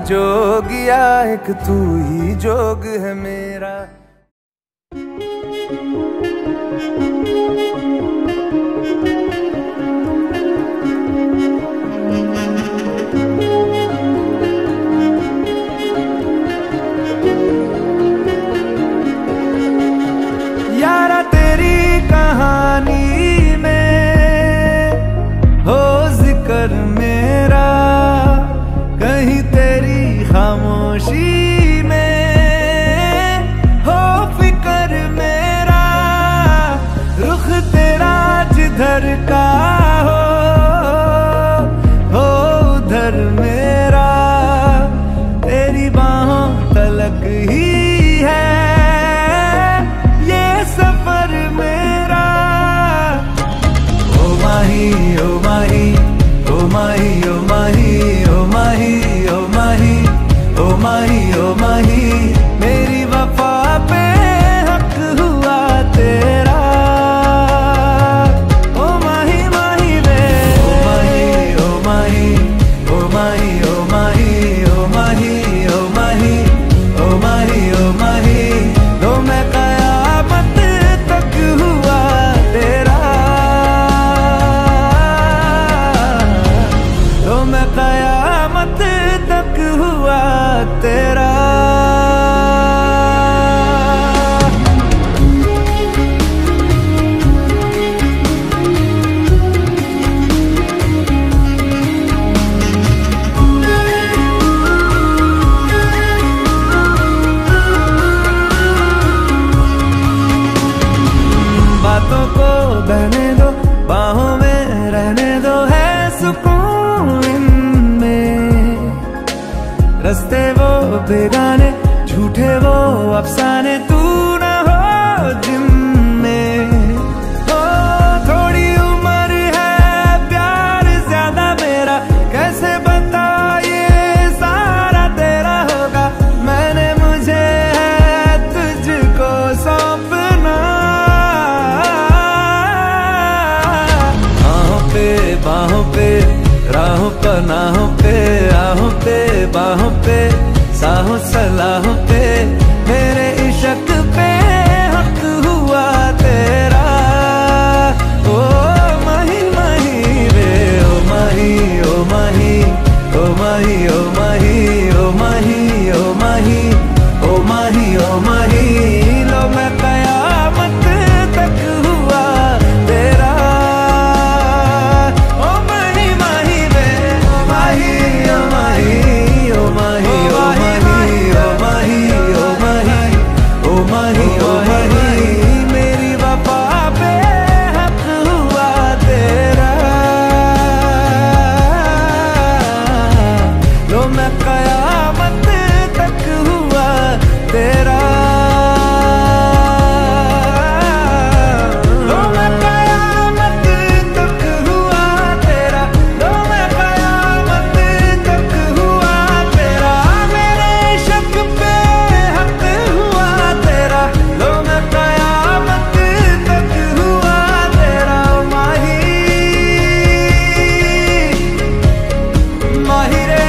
जोगिया एक तू ही जोग है मेरा। यारा तेरी कहानी में हो जिक्र मेरा, कहीं तेरी खामोशी में हो फिक्र मेरा। रुख तेरा जिधर का हो उधर मेरा, तेरी बाहों तलक ही है सफर मेरा। ओ माही ओ माही ओ माही ओ माही ओ माही ओ माही ओ माही ओ माही, मेरी वफा पे हक हुआ तेरा। ओ माही माही वे ओ माही ओ माही ओ माही ओ माही ओ माही ओ माही ओ माही ओ माही, तो मैं कयामत तक हुआ तेरा। बातों को बहने दो, बाहों में रहने दो, है सुकून इनमें। रस्ते वो बेगाने, झूठे वो अफसाने, तू न हो जिनमें। ओ थोड़ी उम्र है, प्यार ज्यादा मेरा, कैसे बता ये सारा तेरा होगा। मैंने मुझे है तुझको सौंपना, बाहों पे राहों पनाहों पे, आहों पे बाहों पे, साहों सलाहों पे, मेरे इश्क पे हक हुआ तेरा। ओ माही माही वे ओ माही ओ माही ओ माही ओ माही ओ माही ओ माही ओ माही ओ माही, लो मैं कयामत तक हुआ तेरा। मेरी वफा पे हक हुआ तेरा। लो मैं कयामत तक हुआ तेरा। लो मैं कयामत तक हुआ तेरा। लो मैं कयामत तक हुआ तेरा। मेरे इश्क पे हक हुआ तेरा। लो मैं कयामत तक हुआ तेरा। माही माही रे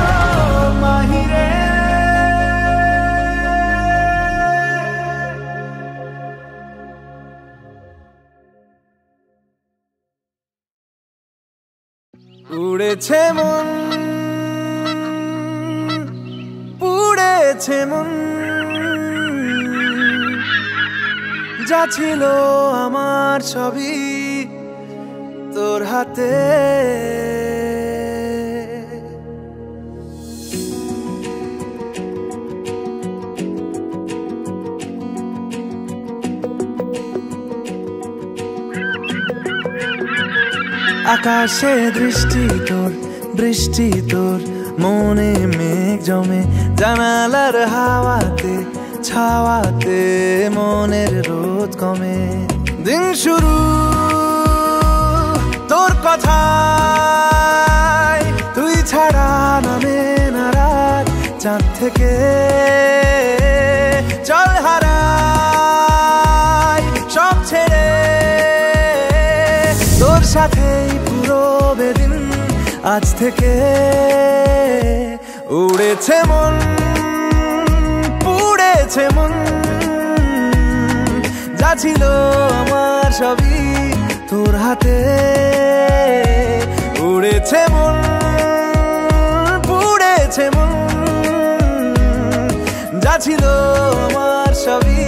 ओ माही रे। উড়েছে মন পুড়েছে মন, যা ছিল আমার সবই তোর হাতে। আকাশে দৃষ্টি তোর, বৃষ্টি তোর, মনে মেঘ জমে, জানালার হাওয়াতে ছাওয়াতে মনের রোদ কমে। দিন শুরু তোর কথায়, তুই ছাড়া নামে না রাত, চাঁদ থেকে চল হারাই সব ছেড়ে, তোর সাথেই পুরো বেদিন আজ থেকে উড়েছে মন, পুড়েছে মন, যা ছিল আমার সবই তোর হাতে। উড়েছে মন, পুড়েছে মন, যা ছিল আমার সবই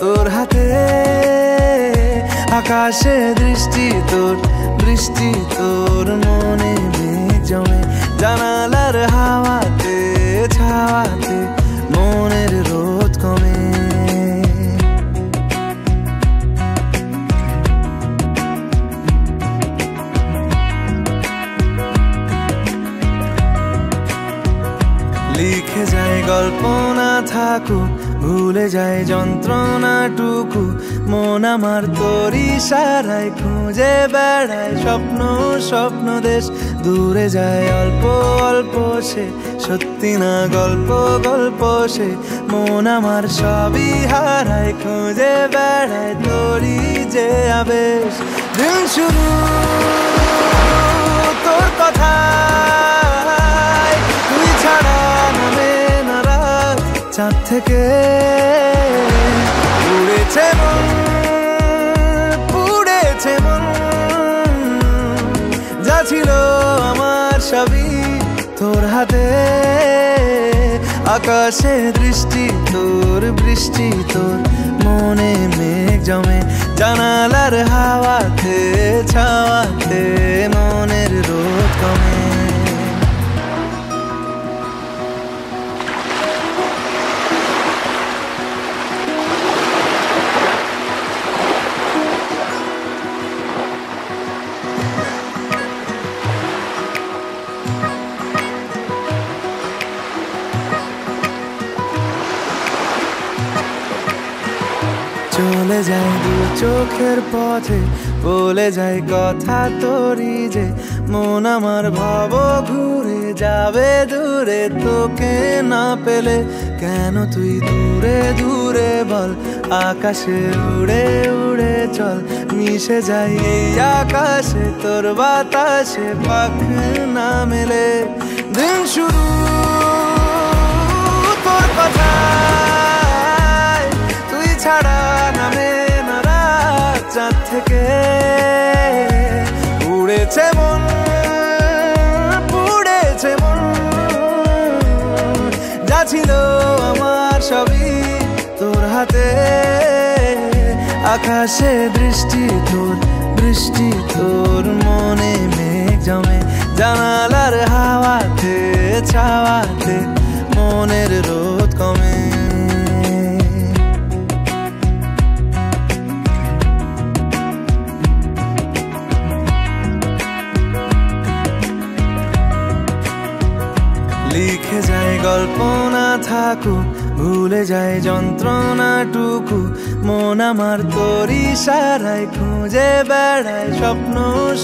তোর হাতে। আকাশে দৃষ্টি তোর, বৃষ্টি তোর, মনে মেঘ জমে জানালার হাওয়াতে, ছাওয়াতে মনের রোদ কমে। লিখে যায় গল্প না থাকুক, ভুলে যায় যন্ত্রণাটুকু, মন আমার তোর ইশারায় খুঁজে বেড়ায় স্বপ্ন, স্বপ্ন দেশ। দূরে যায় অল্প অল্প সে, সত্যি না গল্প, গল্প সে। মন আমার সবই হারায়, খুঁজে বেড়ায় তোরই যে আবেশ। দিন শুরু তোর কথায়, তুই ছাড়া নামে না রাত। চাঁদ থেকে উড়েছে মন, পুড়েছে মন, যা ছিল আমার সবই তোর হাতে। আকাশে দৃষ্টি তোর, বৃষ্টি তোর, মনে মেঘ জমে জানালার হাওয়াতে, ছাওয়াতে মনের রোদ কমে। চলে যায় দু চোখের পথে, বলে যায় কথা তোরই যে। মন আমার ভাব ঘুরে যাবে দূরে, তোকে না পেলে কেন তুই দূরে দূরে বল। আকাশে উড়ে উড়ে চল, মিশে যাই এই আকাশে তোর বাতাসে, পাখ না মেলে। দিন শুরু তোর কথা, তুই ছাড়া নামে না রাত। চাঁদ থেকে উড়েছে মন, পুড়েছে মন, যা ছিল আমার সবই তোর হাতে। আকাশে দৃষ্টি তোর, বৃষ্টি তোর, মনে মেঘ জমে জানালার হাওয়াতে, ছাওয়াতে মনের রোদ কমে। লিখে যায় গল্প না থাকুক, ভুলে যায় যন্ত্রণাটুকু, মন আমার তোর ইশারায় খুঁজে বেড়ায় স্বপ্ন,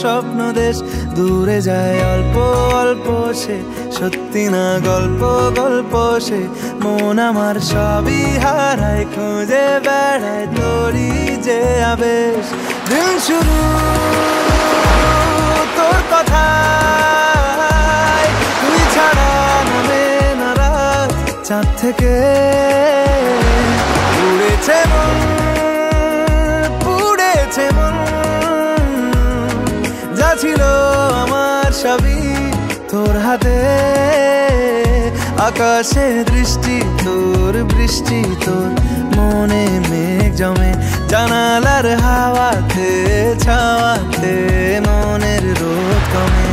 স্বপ্ন দেশ। দূরে যায় অল্প অল্প সে, সত্যি না গল্প, গল্প সে। মন আমার সবই হারায়, খুঁজে বেড়ায় তোরই যে আবেশ। দিন শুরু তোর কথায়, তুই ছাড়া নামে না রাত। চাঁদ থেকে উড়েছে মন, পুড়েছে মন, যা ছিল আমার সবই তোর হাতে। আকাশে দৃষ্টি তোর, বৃষ্টি তোর, মনে মেঘ জমে জানালার হাওয়াতে, ছাওয়াতে মনের রোদ কমে।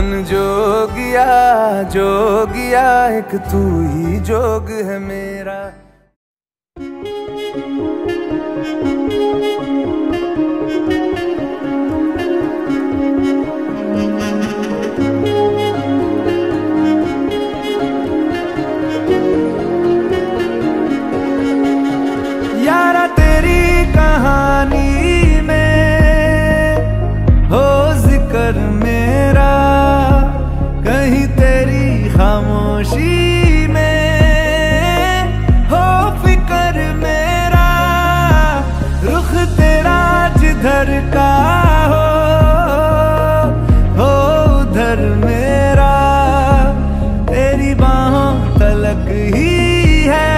मन जोगिया जोगिया, एक तू ही जोग है मेरा। यारा तेरी कहानी में हो जिक्र मेरा, कहीं तेरी खामोशी में हो फिक्र मेरा। रुख तेरा जिधर का हो उधर मेरा, तेरी बाहों तलक ही है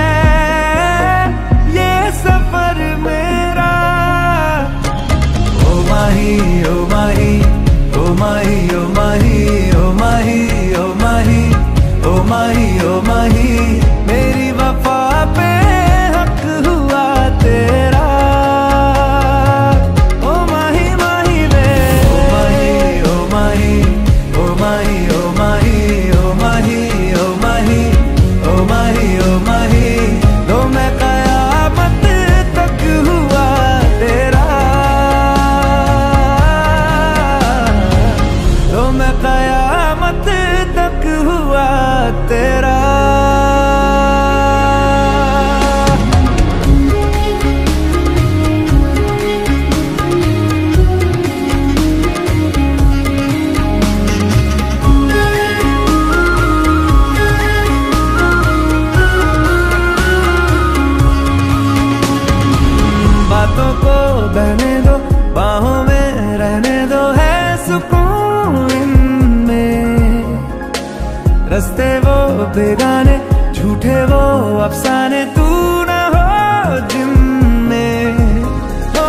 ओ माही, ओ माही, ओ माही, ओ माही, ओ माही, ओ माही, ओ माही, मेरी वफा पे हक हुआ तेरा। ओ माही माही वे, ओ माही, ओ माही, ओ माही, ओ माही, ओ माही, ओ माही, ओ माही, ओ माही, लो मैं कयामत तक हुआ तेरा। मैं कयामत तक हुआ तेरा। बातों को बहने दो, बाहों में रहने दो, है सुकून इनमें। रस्ते वो बेगाने, झूठे वो अफसाने, तू न हो जिनमें। ओ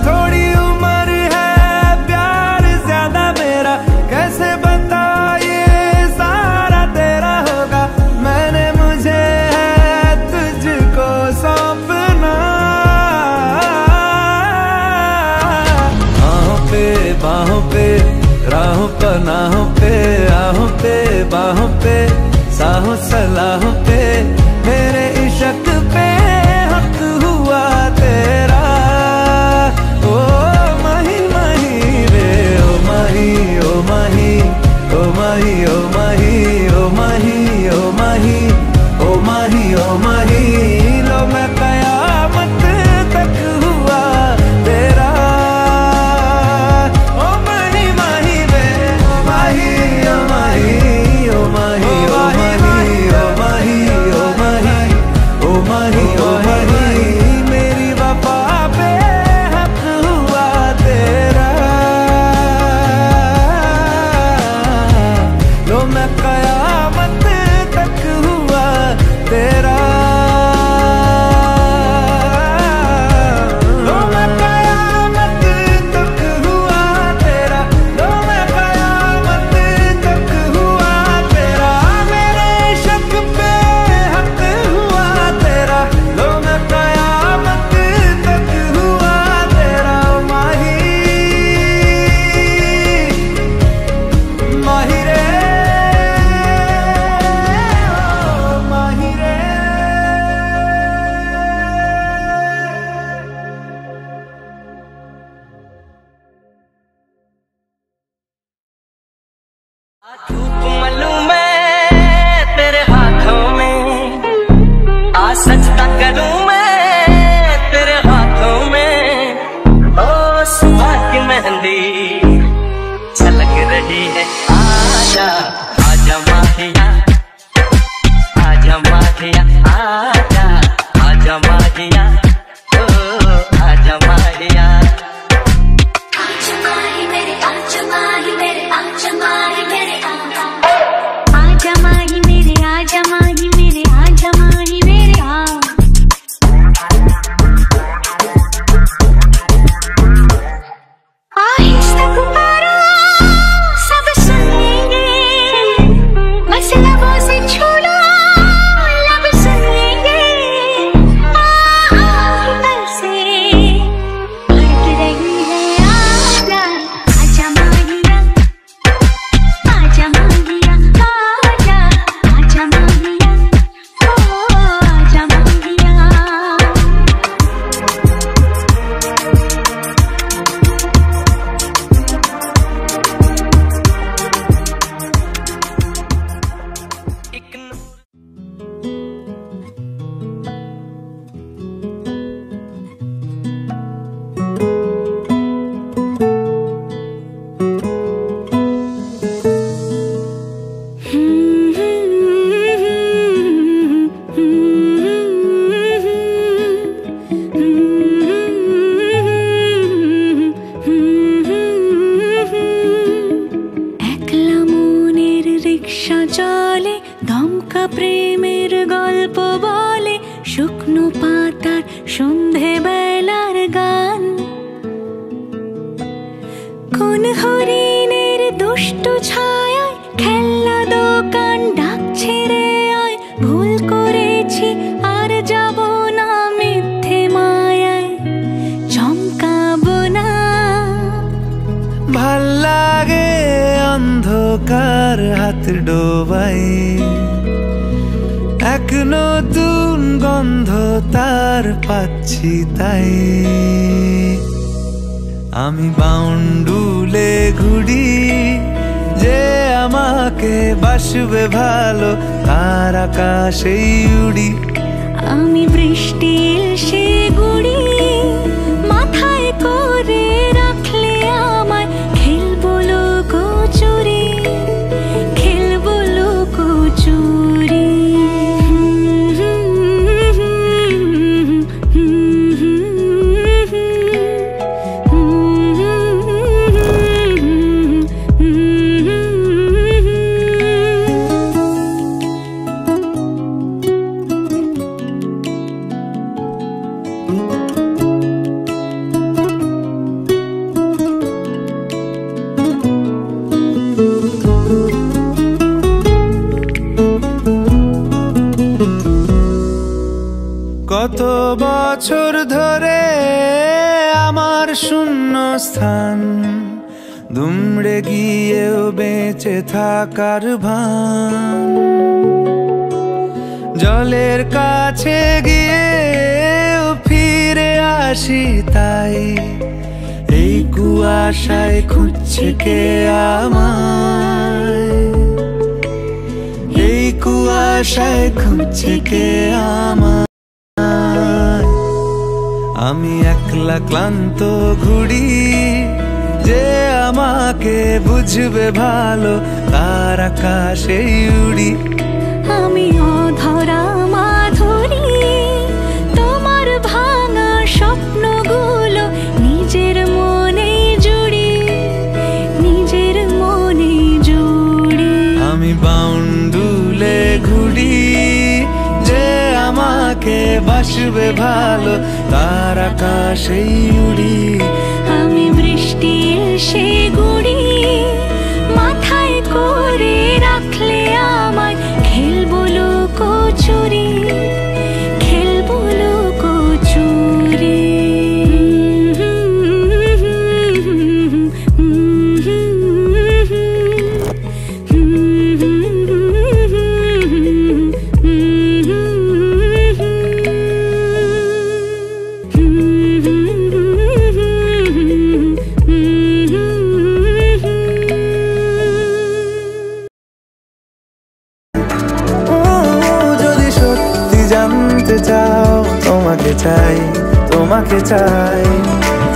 थोड़ी उम्र है, प्यार ज्यादा मेरा, कैसे बता ये सारा तेरा होगा। मैंने मुझे है तुझको सौंपना। बाहों पे राहों पनाहों पे, आहों पे बाहों पे, साहों सलाहों पे, मेरे इश्क पे हक हुआ तेरा। ओ माही माही रे, ओ माही, ओ माही, ओ माही, ओ माही, ओ माही, ओ माही, ओ माही, ओ माही, लो मैं कयामत तक हुआ तेरा। मेरी वफा पे हक हुआ तेरा। लो मैं कयामत तक हुआ तेरा। लो मैं कयामत तक हुआ तेरा। लो मैं कयामत तक हुआ तेरा। मेरे इश्क पे हक हुआ तेरा। लो मैं कयामत तक हुआ तेरा। माही माही रे, माही रे। मालूम मैं तेरे हाथों में, आ सजदा करूं मैं तेरे हाथों में। ओ सुबह की मेहंदी छलक रही है, आजा आजा माहिया, आजा माहिया, आजा आजा माहिया, ओ आजा माहिया। आजा माही मेरे, आजा माही मेरे, आजा माही मेरे, आजा माही मेरे, आजा माही मेरे, आजा माही मेरे, आहिस्ता ফাঁকা প্রেমের গল্প বলে শুকনো পাতার সন্ধে বেলার গান। কোন হরিণের দুষ্টু ছায়ায় খেলনা দোকান ডাকছে রে আয়, ভুল করেছি আর যাব না মিথ্যে মায়ায় চমকাবো না। ভাল লাগে অন্ধকার হাত ডোবাই, এক নতুন গন্ধ তার পাচ্ছি তাই। আমি বাউন্ডুলে ঘুরি, যে আমাকে বাসবে ভালো তার আকাশেই উড়ি। আমি বৃষ্টির সে গুড়ি, মাথায় করে রাখলে আমায় খেলবো লুকোচুরি, খেলবো লুকোচুরি। কত বছর ধরে আমার শূন্য স্থান, দুমড়ে গিয়েও বেঁচে থাকার ভান। জলের কাছে গিয়েও ফিরে আসি তাই, এই কুয়াশায় খুঁজছে কে আমায়, এই কুয়াশায় খুঁজছে কে আমায়। আমি একলা ক্লান্ত ঘুরি, যে আমাকে বুঝবে ভালো তার আকাশেই উড়ি। আমি অধরা মাধুরী, তোমার ভাঙা স্বপ্নগুলো নিজের মনে জুড়ি, নিজের মনে জুড়ি। আমি বাউন্ডুলে ঘুরি, যে আমাকে বাসবে ভালো তার আকাশেই উড়ি। আমি বৃষ্টির সে গুড়ি, মাথায় করে রাখলে আমায় খেলবো লুকোচুরি, খেলবো লুকোচুরি। তোমাকে চাই, তোমাকে চাই,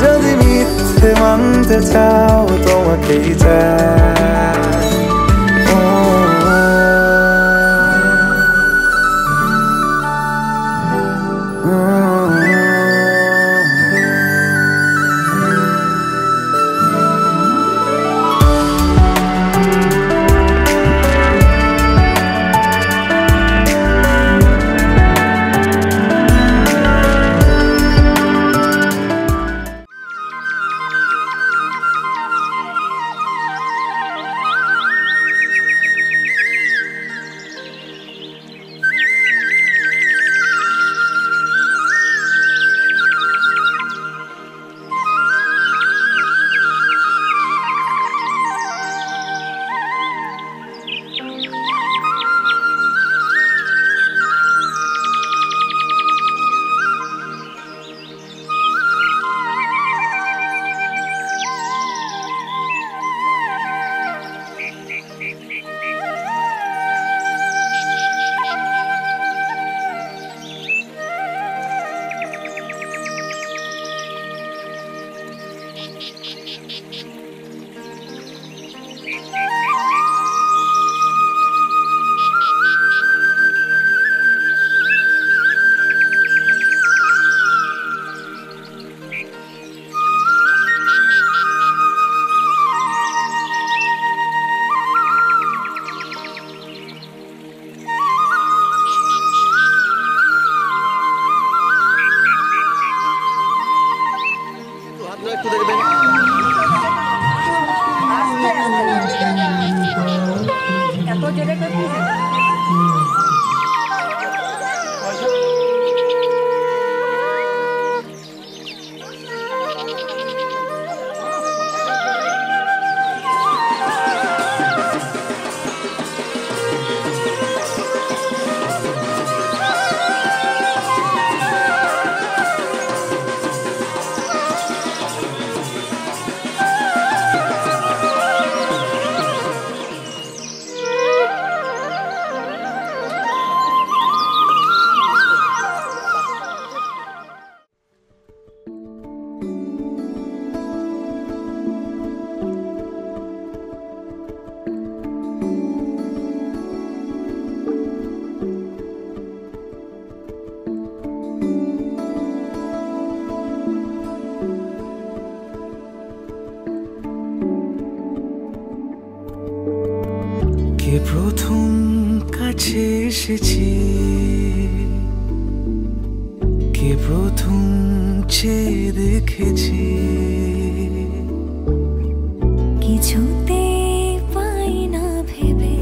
যদি মিথ্যে মানতে চাও তোমাকেই চাই। কে প্রথম কাছে এসেছি, কে প্রথম চেয়ে দেখেছি, কিছুতে পাই না ভেবে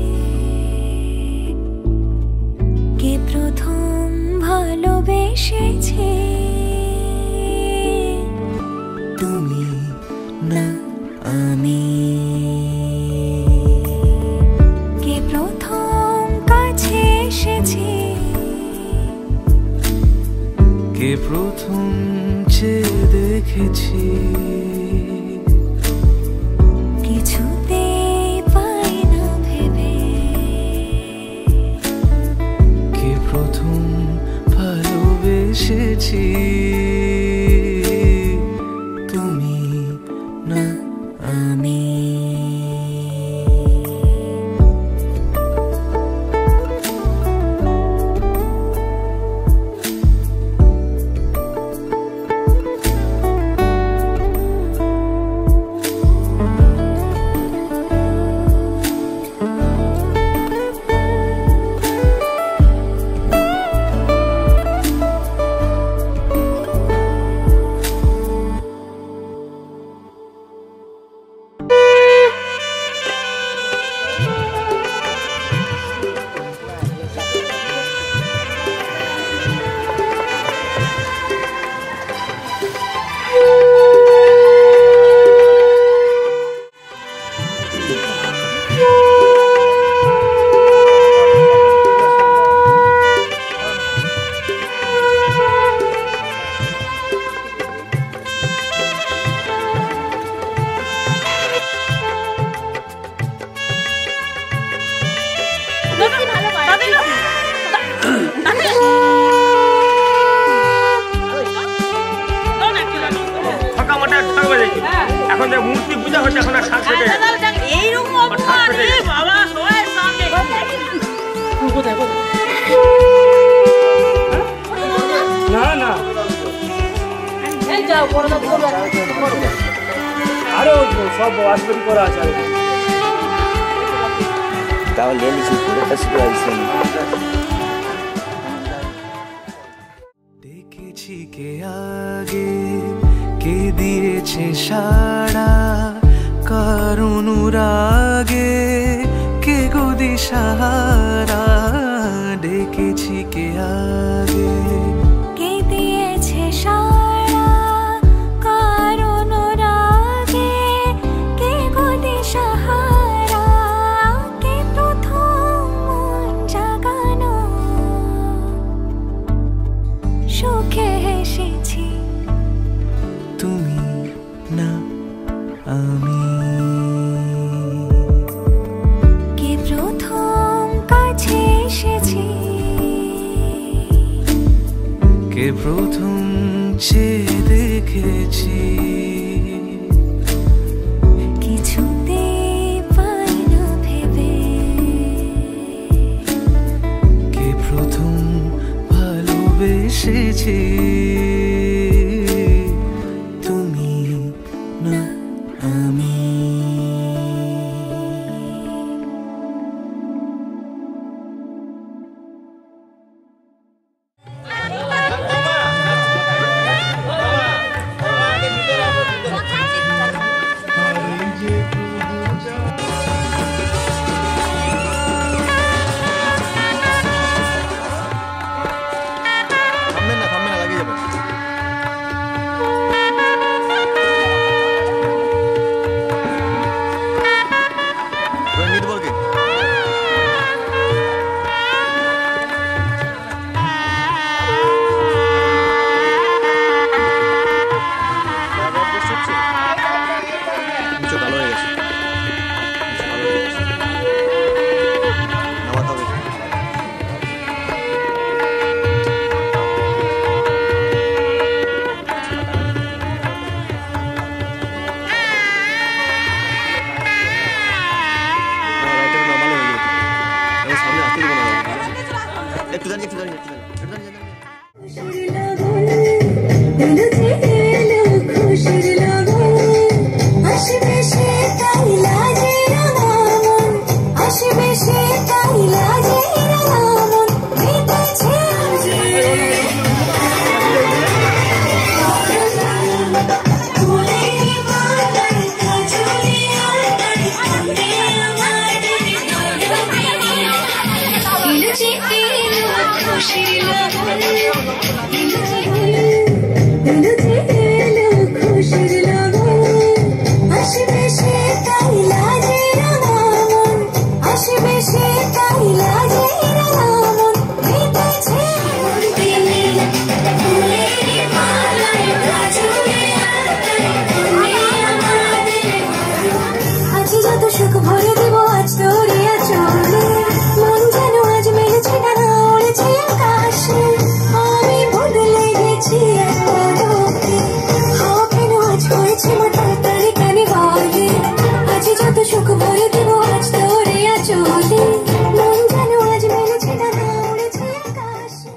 কে প্রথম ভালোবেসেছে। তুমি না আমি। কে প্রথম কাছে এসেছে, কে প্রথম চেয়ে দেখেছি, কিছুতে পাই না ভেবে কে প্রথম ভালোবেসেছি। তুমি না আমি। এখন যে মূর্তি পূজা হচ্ছে এখন আর সাংস্কৃতিক না না আরো সব আসবেন করা আছে। তাহলে দেখেছি কে আগে, কে দিয়েছে সাড়া, কার অনুরাগে কে গো দিশাহারা। ডেকেছি কে আগে, কে দিয়েছে সাড়া, কার অনুরাগে কে গো দিশাহারা। কে প্রথম মন জাগানো, সুখে হেসেছি। তুমি না আমি। কে প্রথম কাছে এসেছি, কে প্রথম চেয়ে দেখেছি, কিছুতে পাই না ভেবে কে প্রথম ভালোবেসেছি। তুমি না আমি। থামবে না লাগিয়ে যাবে। আশেপাশে দেবো আজ তোরে আঁচলে মন যেন আজ মেলেছে ডানা উড়েছে আকাশে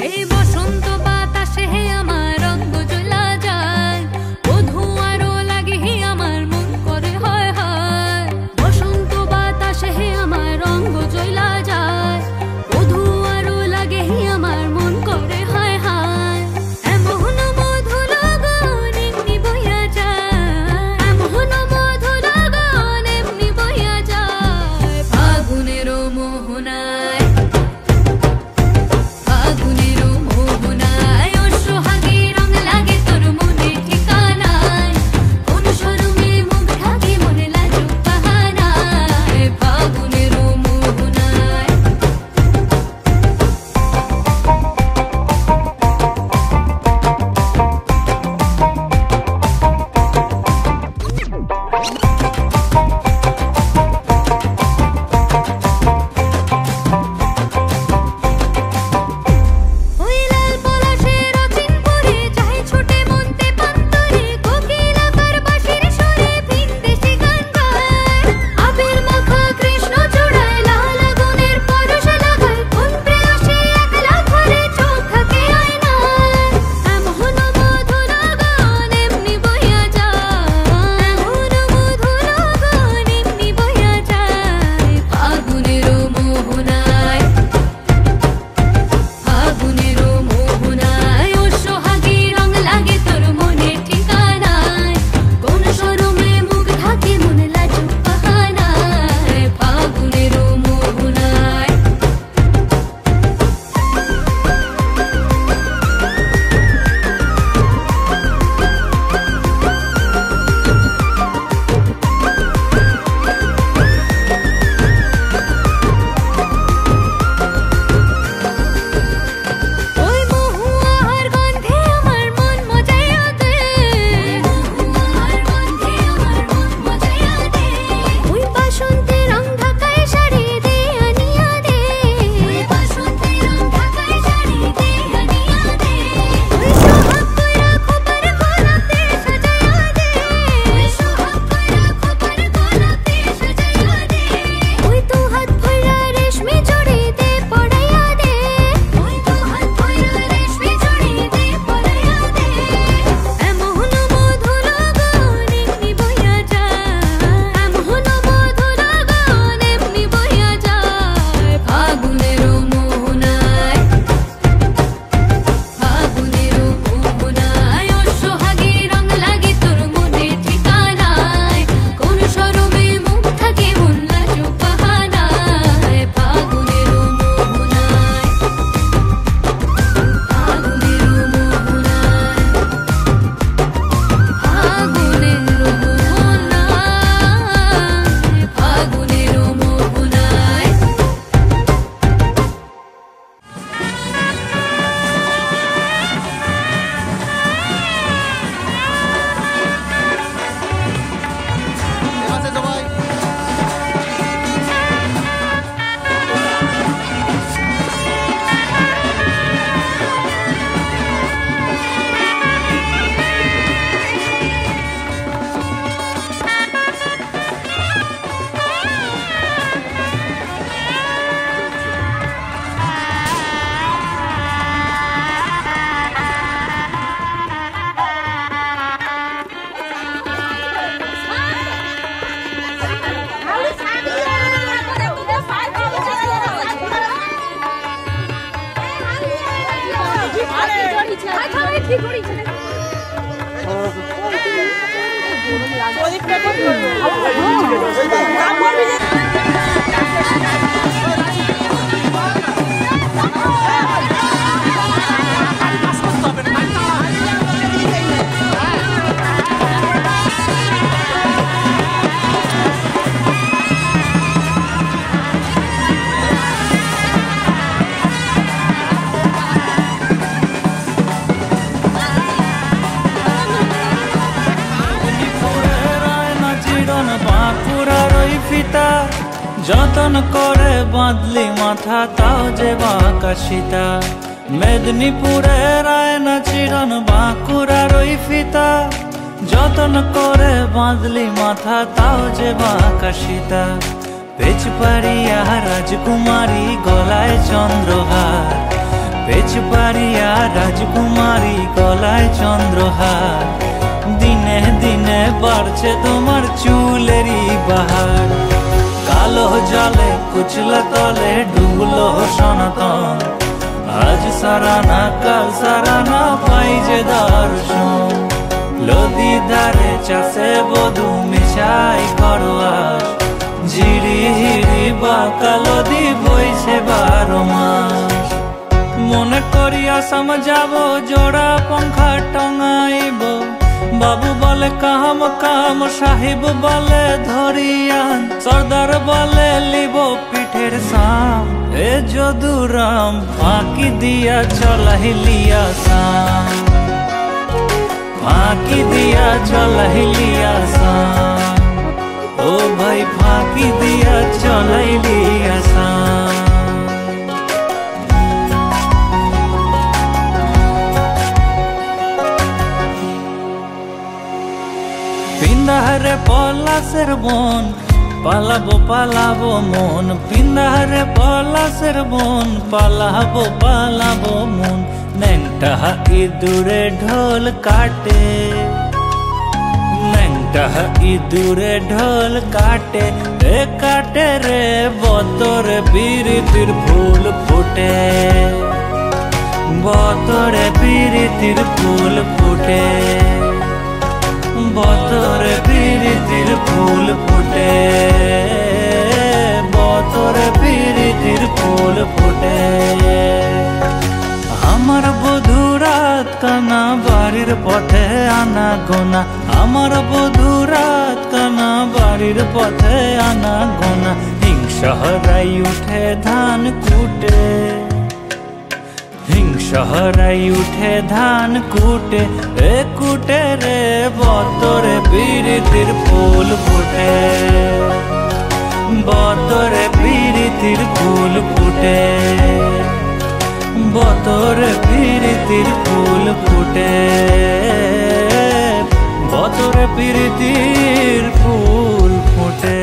এই বসন্ত বাতাসে আমার রঙ জ্বলা যায় বধূ আরো লাগে আমার মন করে হয় হয় বসন্ত বাতাসে আমার রঙ জ্বলা যায় বধূ আরো লাগে আমার মন করে হয় হয় এমন মধু লগন এমনি বইয়া যায় এমন মধু লগন এমনি বইয়া যায় ফাগুনের মোহনায় ফাগুনের মোহনায় ও সোহাগে রং লাগে তোর মনে ঠিকানায় কোন শরমে মুখ ঢাকে মনে লাজুক বাহানায় ফাগুনের মোহনায় ওই লাল পলাশের অচিন পরে চাহে ছুটে মনতে পান্তরে কোকিল আকার বাঁশির সুরে ভিনদেশি গান গায় আবির মাখা কৃষ্ণ চূড়ায় লাল আগুনের পরশ লাগায় কোন প্রেয়সী একলা ঘরে চোখ থাকে আয়নায় এমন মধু লগন এমনি বইয়া যায় এমন মধু লগন এমনি বইয়া যায় ফাগুনের মোহনায় ফাগুনের মোহনায় ও সোহাগে রং লাগে তোর মনে ঠিকানায় কোন শরমে মুখ ঢাকে মনে লাজুক বাহানায় ফাগুনের মোহনায় ওই মহুয়ার গন্ধে আমার মন মজাইয়া দে মহুয়ার গন্ধে আমার মন মজাইয়া দে ওই বাসন্তে রং ঢাকায় শাড়ি দে আনিয়া দে ওই বাসন্তে রং ঢাকায় শাড়ি দে আনিয়া দে ওই সোহাগ কইরা খোপার গোলাপে সাজাইয়া দে ওই সোহাগ কইরা খোপার গোলাপে সাজাইয়া দে ওই তো হাত ভইরা রেশমি জড়ি দে পড়াইয়া দে ওই তো হাত ভইরা রেশমি জড়ি দে পড়াইয়া দে এমন মধু লগন এমনি বইয়া যায় এমন মধু লগন এমনি বইয়া যায় ফাগুনের মোহনায় ফাগুনের মোহনায় ও সোহাগে রং লাগে তোর মনে ঠিকানায় কোন শরমে মুখ থাকে মন লাজুক বাহানায় ফাগুনের মোহনায় ফাগুনের মোহনায় ফাগুনের মোহনায় ফাগুনের মোহনায় ফিতা যতন করে বাঁধলি মাথা তাও যে বাঁকা সীতা মেদিনীপুরের আয়না চিরন বাঁকুড়ার ওই ফিতা যতন করে বাঁধলি মাথা তাও যে বাঁকা সীতা পেচ পারিয়া রাজকুমারী গলায় চন্দ্রহার পেচ পারিয়া রাজকুমারী গলায় চন্দ্রহার দিনে দিনে বাড়ছে তোমার চুলেরই বাহার কালো জলে কুচলা তলে ডুবলো সনাতন আজ সারানা কাল সারানা পাই যে দর্শন নদী ধারে চাষে বধু মিশাই করোয়াস ঝিরি হিরি বাঁকা নদী বইছে 12 মাস মনে করিয়া আসাম যাব জোড়া পঙ্খা টঙাইব বাবু বলে কাম কাম সাহিব বলে ধরিয়ান সর্দার বলে লিব পিঠের সাম এ যদুরাম ফাঁকি দিয়া চলাহিলিয়া সাম ফাঁকি দিয়া চলাহিলিয়া সাম ও ভাই ফাঁকি দিয়া চলাইলিয়া সাম পিন্দারে পলাশের বন পালাবো পালাবো মন পিন্দারে পলাশের বন পালাবো পালাবো মন ন্যাংটা ইঁদুরে ঢোল কাটে ন্যাংটা ইঁদুরে ঢোল কাটে রে বতরে বিরিতির ফুল ফুটে বতরে বিরিতির ফুল ফুটে বতরে বিরিতির ফুল ফুটে বতরে বিরিতির ফুল ফুটে আমার বধূ রাত কানা বাড়ির পথে আনা গোনা আমার বধূ রাত কানা বাড়ির পথে আনা গোনা হিংসহরাই উঠে ধান কুটে হিংসহরাই উঠে ধান কুটে কুটে রে বতরে বিরিতির ফুল ফুটে বতরে বিরিতির ফুল ফুটে বতরে বিরিতির ফুল ফুটে বতরে বিরিতির ফুল ফুটে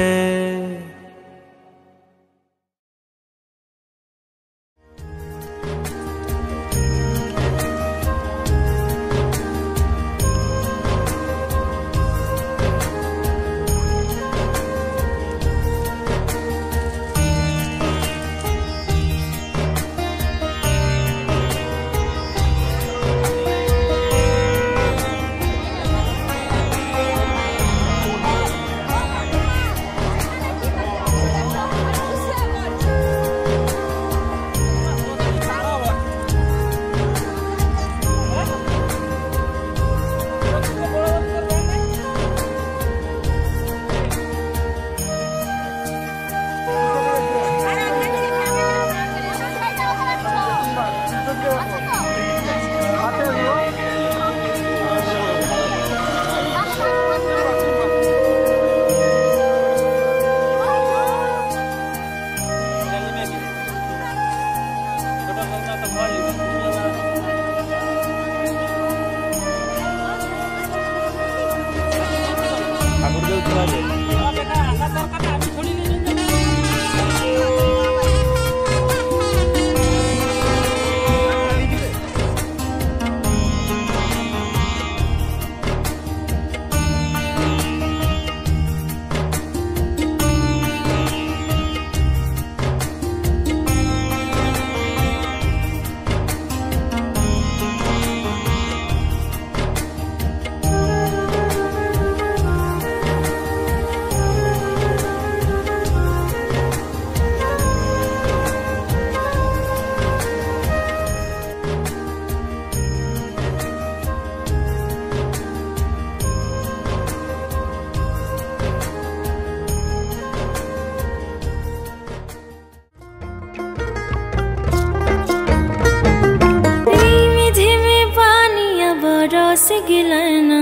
गिलाना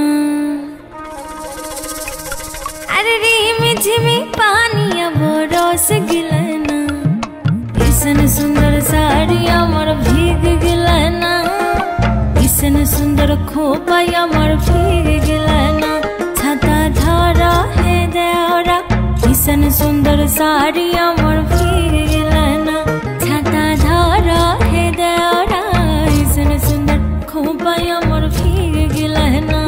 अरे रीम झिमी पानी अब रस गिलना इसन सुंदर साड़ी अमर भीग गिलना इसन सुंदर खोपा अमर भीग गिलना छाता धरा है देवरा इसन सुंदर साड़ी अमर भीग गिलना छाता धरा है देवरा इसन सुंदर खोपा अमर भीग गिलना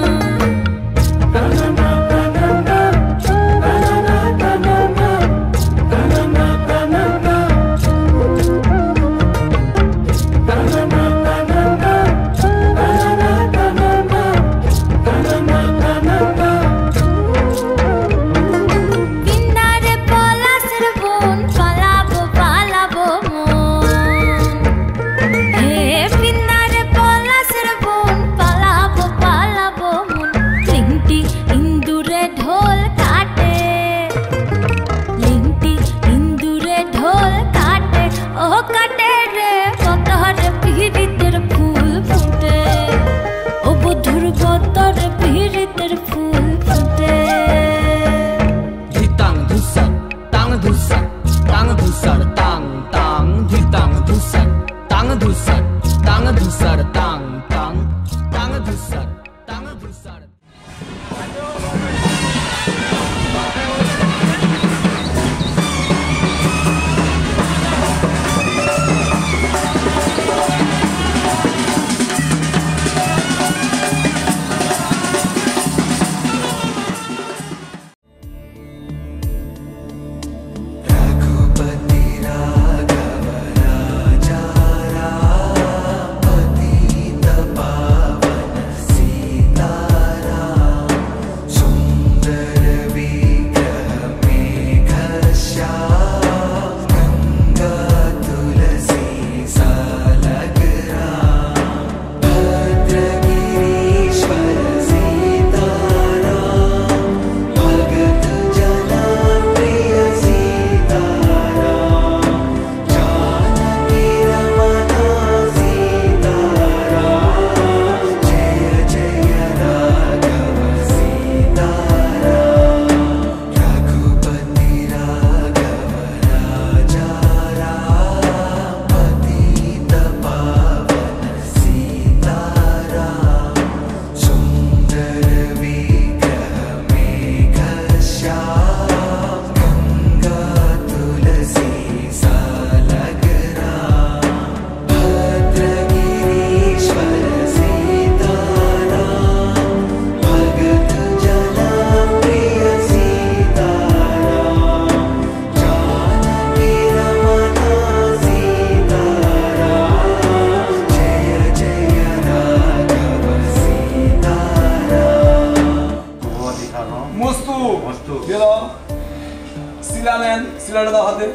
শিলাটা দাও হাতে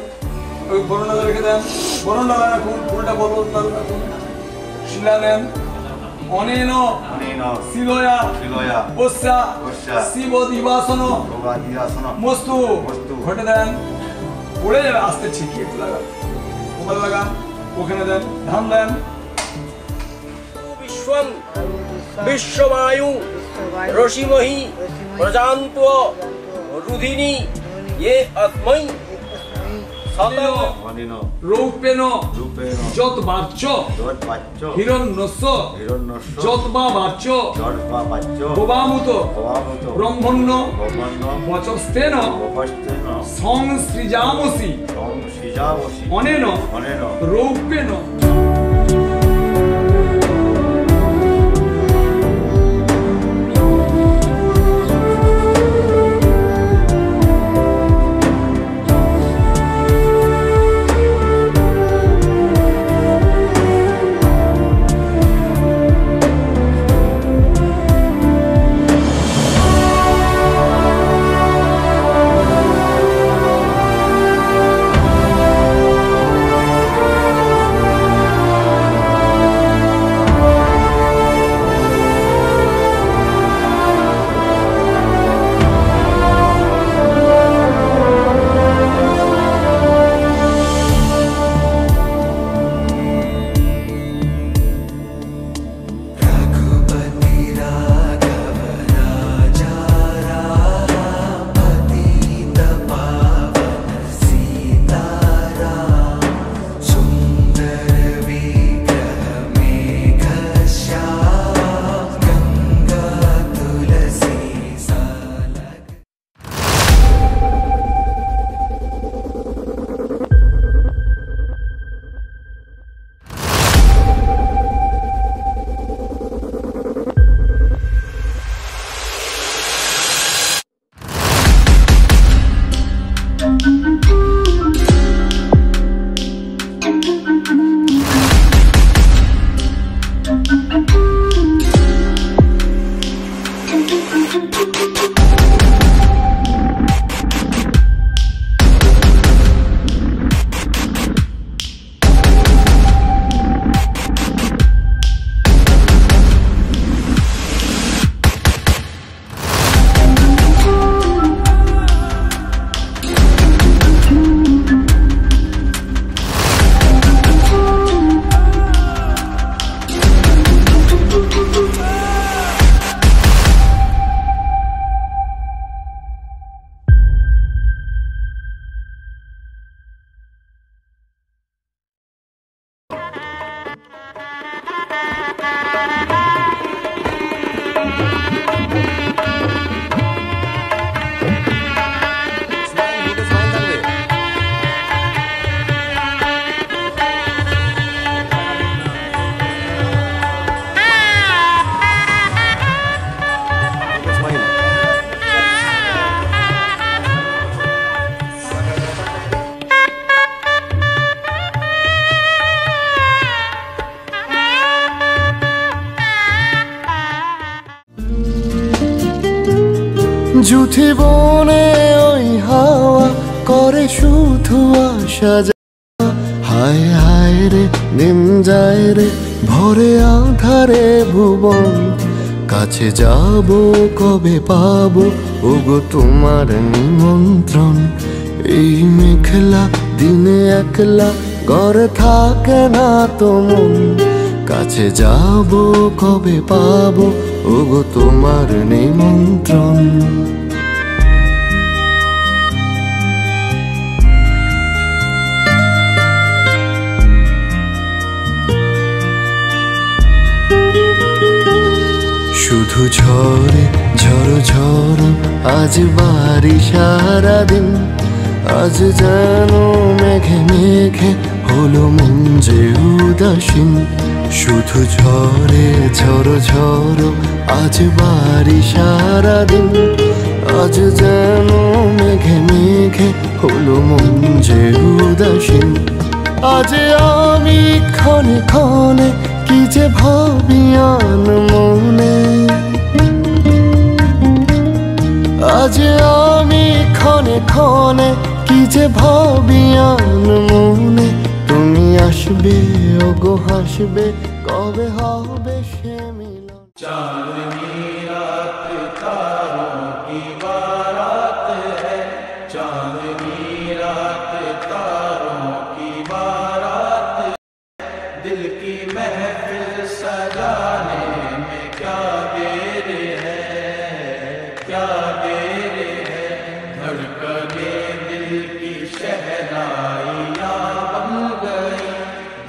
ওই বরণটা রেখে দেন বরণটা রাখুন ফুলটা বরণটা রাখুন শিলা নেন অনেন শিলয়া পশ্যা শিব দিবাসন মস্তু ঘটে দেন পড়ে যাবে আস্তে ছিটিয়ে একটু লাগান মোবাইল লাগান ওখানে দেন ধান দেন বিশ্বম বিশ্ববায়ু রশিমহি প্রজান্ত রুধিনী ये अस्मै রূপেন যত বাচ্চ হিরণ্যস্য যতবা বাচ্চ ভবামুত ব্রহ্মণ্য বচস্তেন সংসৃজামসি অনেন রূপেন জুথি বনে ওই হাওয়া করে শুধু আসা যাওয়া। হায় হায় রে দিন যায় রে ভরে আধারে ভুবন, কাছে যাব কবে পাবো ওগো তোমার নিমন্ত্রণ। এই মেঘলা দিনে একলা ঘরে থাকে না তো মন, কাছে যাব কবে পাবো ওগো তোমার নিমন্ত্রণ। শুধু ঝরে ঝড়ো ঝড়ো আজ বাড়ি সারাদিন, আজ যেন মেঘে মেঘে হলো মন যে উদাসীন। শুধু ঝরে ঝড়ো ঝড়ো আজ বাড়ি সারাদিন, আজ যেন মেঘে মেঘে হলো মন যে উদাসীন। আজ আমি ক্ষণে ক্ষণে কি যে ভাবিয়ান মনে, আজ আমি ক্ষণে ক্ষণে কি যে ভাবিয়ান মনে। তুমি আসবে ওগো হাসবে কবে হবে সে মিলন। चांदनी रात तारों की बारात है, चांदनी रात तारों की बारात है, दिल की महफिल सजाने में क्या देर है, क्या देर है। धड़कने दिल की शहनाइयाँ बन गई,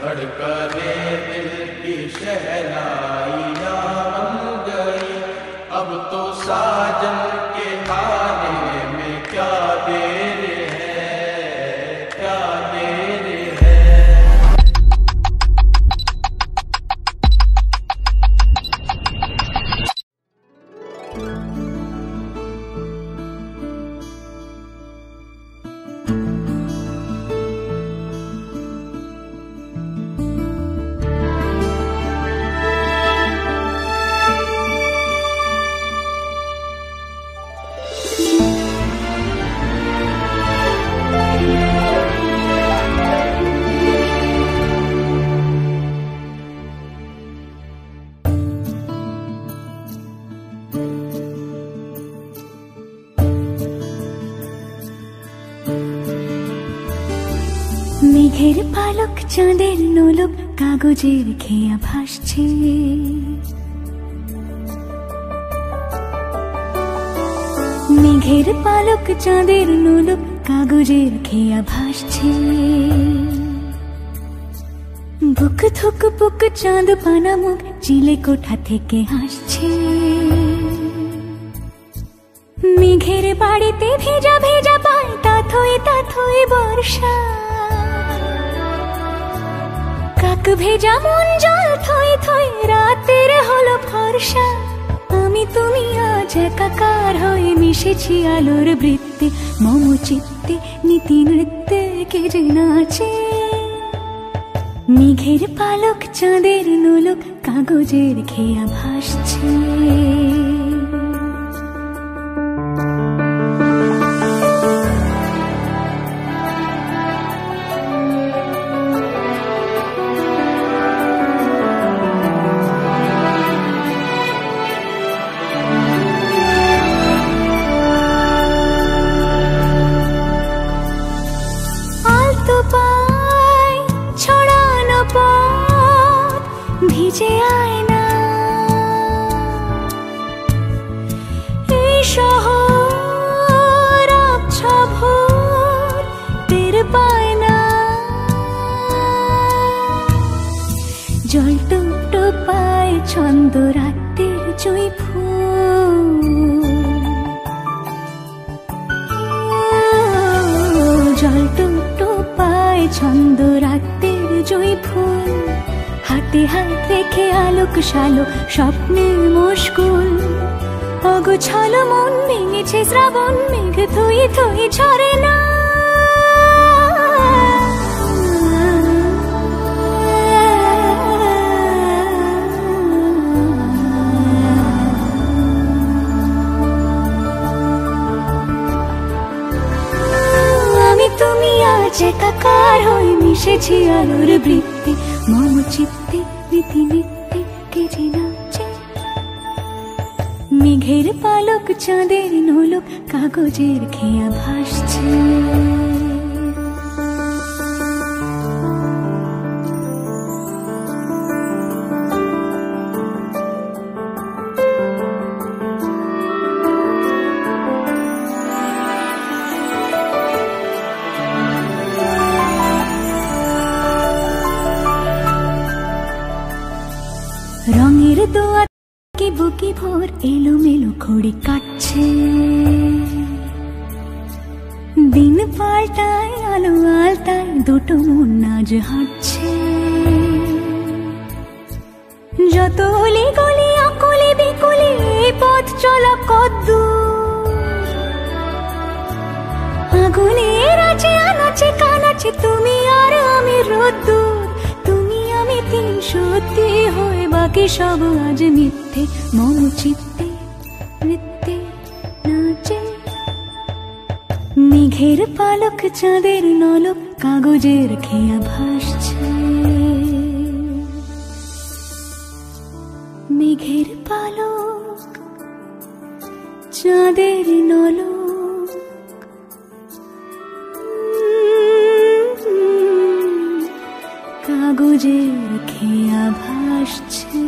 धड़कने दिल की शहनाइयाँ बन गई। अब तो साजन के आने में क्या देर है, क्या देर है। মেঘের পালক চাঁদের নোলক কাগজের খেয়া ভাসছে, মেঘের পালক চাঁদের নোলক কাগজের খেয়া ভাসছে। বুক থুক বুক চাঁদ পানা মুখ চিলে কোঠা থেকে হাসছে। মেঘের বাড়িতে ভেজা ভেজা পায় তাথই বর্ষা, কাক ভেজা মন জল থই থই রাতের হলো ফর্সা। আমি তুমি আজ একাকার হয়ে মিশেছি আলোর বৃত্তে, মম চিত্তে নীতি নৃত্যে কে যে নাচে। মেঘের পালক চাঁদের নোলক কাগজের খেয়া ভাসছে। ভিজে আয়না এই শহর আবছা ভোর টের পায় না। জল টুপ টোপায় ছন্দ রাতের জুঁই ফুল, জল টুপ টোপায় ছন্দ রাতের জুঁই ফুল। হাতে হাত রেখে আলোক শালোক স্বপ্নের মুশকুল, অগোছালো মন ভেঙেছে শ্রাবণ মেঘ থই থই ঝরে না। আজ একাকার হয়ে মিশেছি আলোর বৃত্তে মম চিত্তে নীতি নিত্যে কে যে নাচে মেঘের পালক চাঁদের নোলক কাগজের খেয়া ভাসছে রঙের দোয়া কি বুকি ভোর এলোমেলো খড়ি কাটছে দিন পাল্টায় আলো আলতায় দুটো মন আজ হাঁটছে যত অলি গলি অকলি বিকলি এই পথ চলা কদ্দূর আগুনের আছে আনাচে কানাচে তুমি আর আমি রোদ্দুর তিন সত্যি হয়ে বাকি সব আজ মিথ্যে মম চিত্তে নৃত্যে নাচে মেঘের পালক চাঁদের নলক কাগজের খেয়া ভাসছে মেঘের পালক চাঁদের নলক কাগজের খেয়া ভাসছে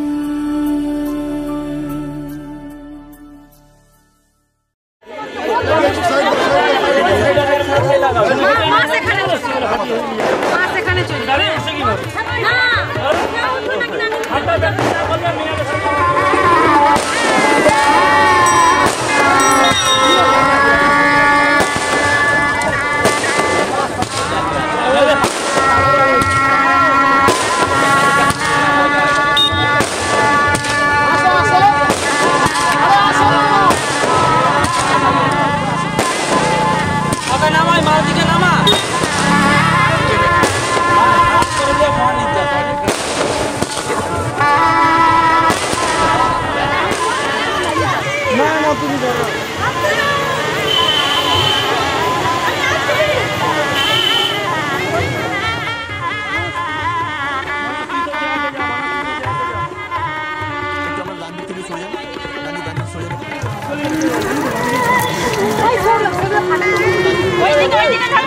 ওই দিকে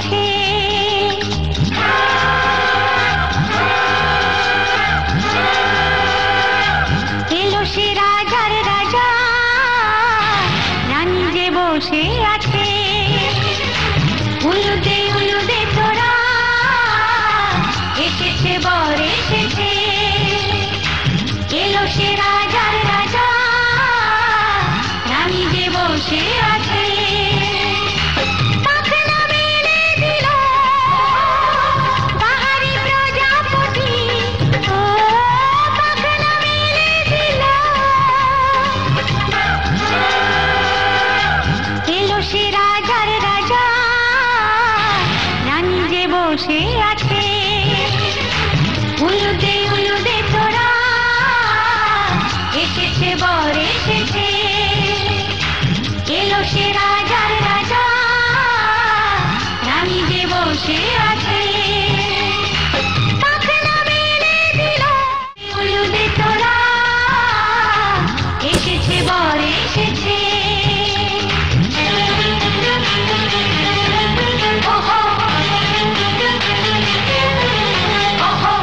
আছে। এলো সে রাজার রাজা, রানী যে বসে আছে। উলুদে উলুদে তোরা, এসেছে বর এসেছে। এলো সে রাজার রাজা, রানী যে বসে আছে। পাখনা মেলে দিল বাহারি প্রজাপতি, ও পাখনা মেলে দিল। এলো সে রাজার রাজা, রানী যে বসে আছে। উলুদে উলুদে তোরা, এসেছে বর এসেছে। এলো সে রাজার রাজা, রানী যে বসে আছে। পাখনা মেলে দিল উলুদে তোরা, এসেছে বর এসেছে। ওহো ওহো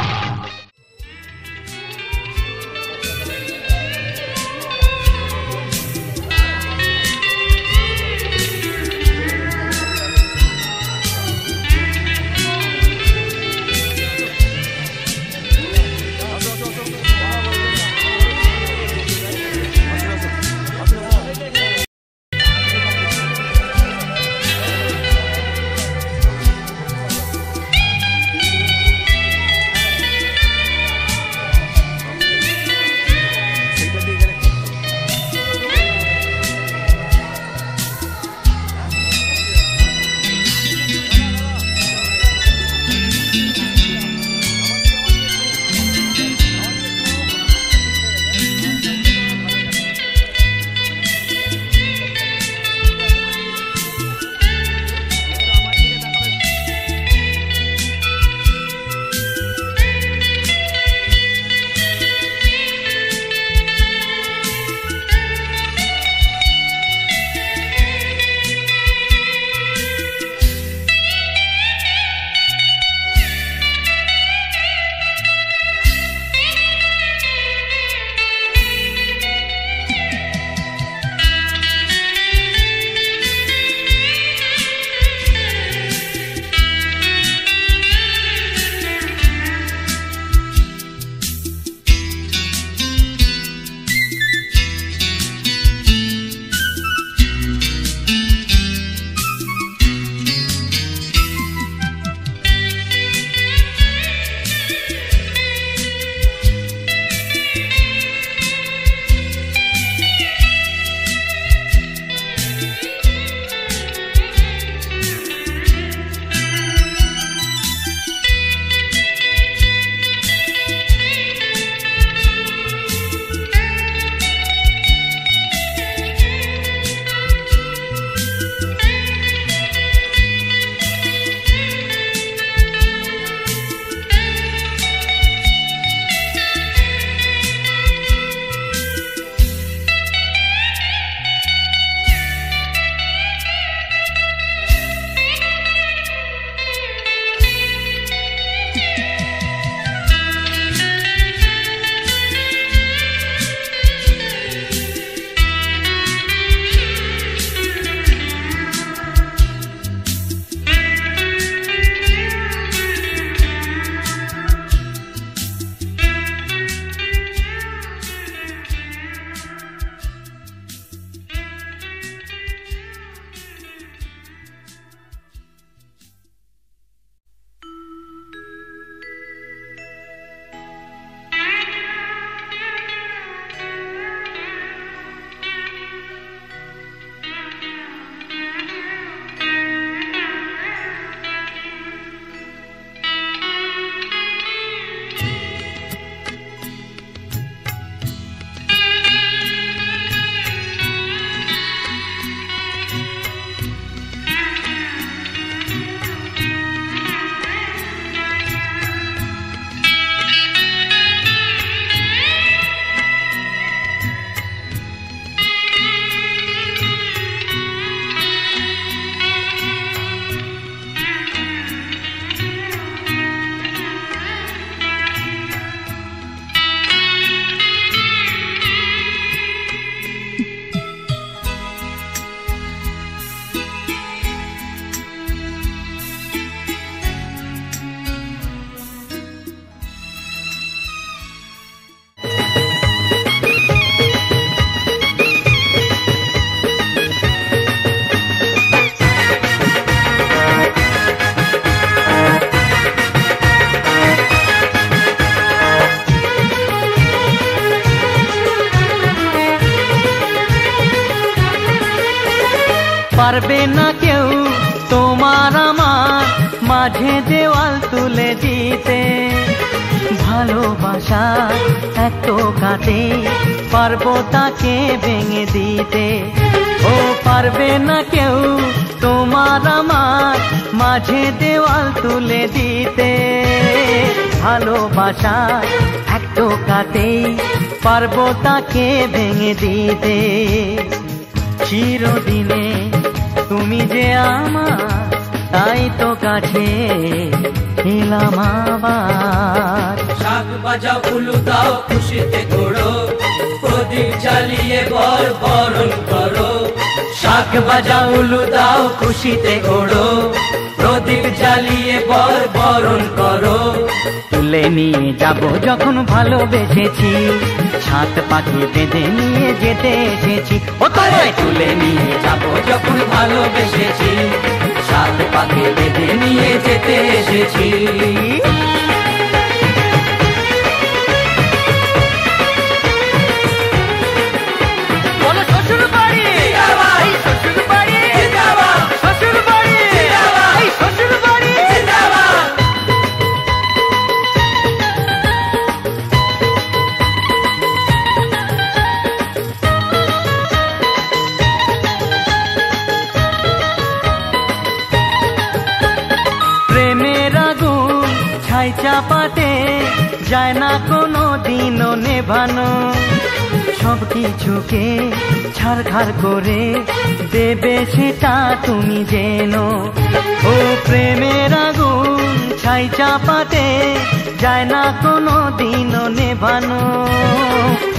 পারবে না কেউ তোমার আমার মাঝে দেওয়াল তুলে দিতে। ভালোবাসা এক টোকাতে পারবো তাকে ভেঙে দিতে। ও পারবে না কেউ তোমার আমার মাঝে দেওয়াল তুলে দিতে। ভালোবাসা এক টোকাতেই পারবো তাকে ভেঙে দিতে। চিরদিনে তুমি যে আমার, তাই তো কাছে এলাম আবার। শাক বাজাও উলু দাও খুশিতে ঘোড়ো, প্রদীপ জ্বালিয়ে বর বরণ করো। শাক বাজাও উলু দাও খুশিতে ঘোড়ো, প্রদীপ জ্বালিয়ে বর বরণ করো। তুলে নিয়ে যাব যখন ভালোবেসেছি, ছাত পাখি বেঁধে নিয়ে যেতে এসেছি। ও তোমায় তুলে নিয়ে যাব যখন ভালোবেসেছি, সাত পাকে বেঁধে নিয়ে যেতে এসেছি। বলো শ্বশুর বাড়ি, এই শ্বশুর বাড়ি, শ্বশুর বাড়ি, এই শ্বশুর বাড়ি। প্রেমের আগুন ছাই চাপাতে যায় না কোনো দিনও নেভানো। সব কিছুকে ছাড়খাড় করে দেবে সেটা তুমি জেনো। ও প্রেমের আগুন ছাই চাপাতে যায় না কোনো দিনও নেভানো।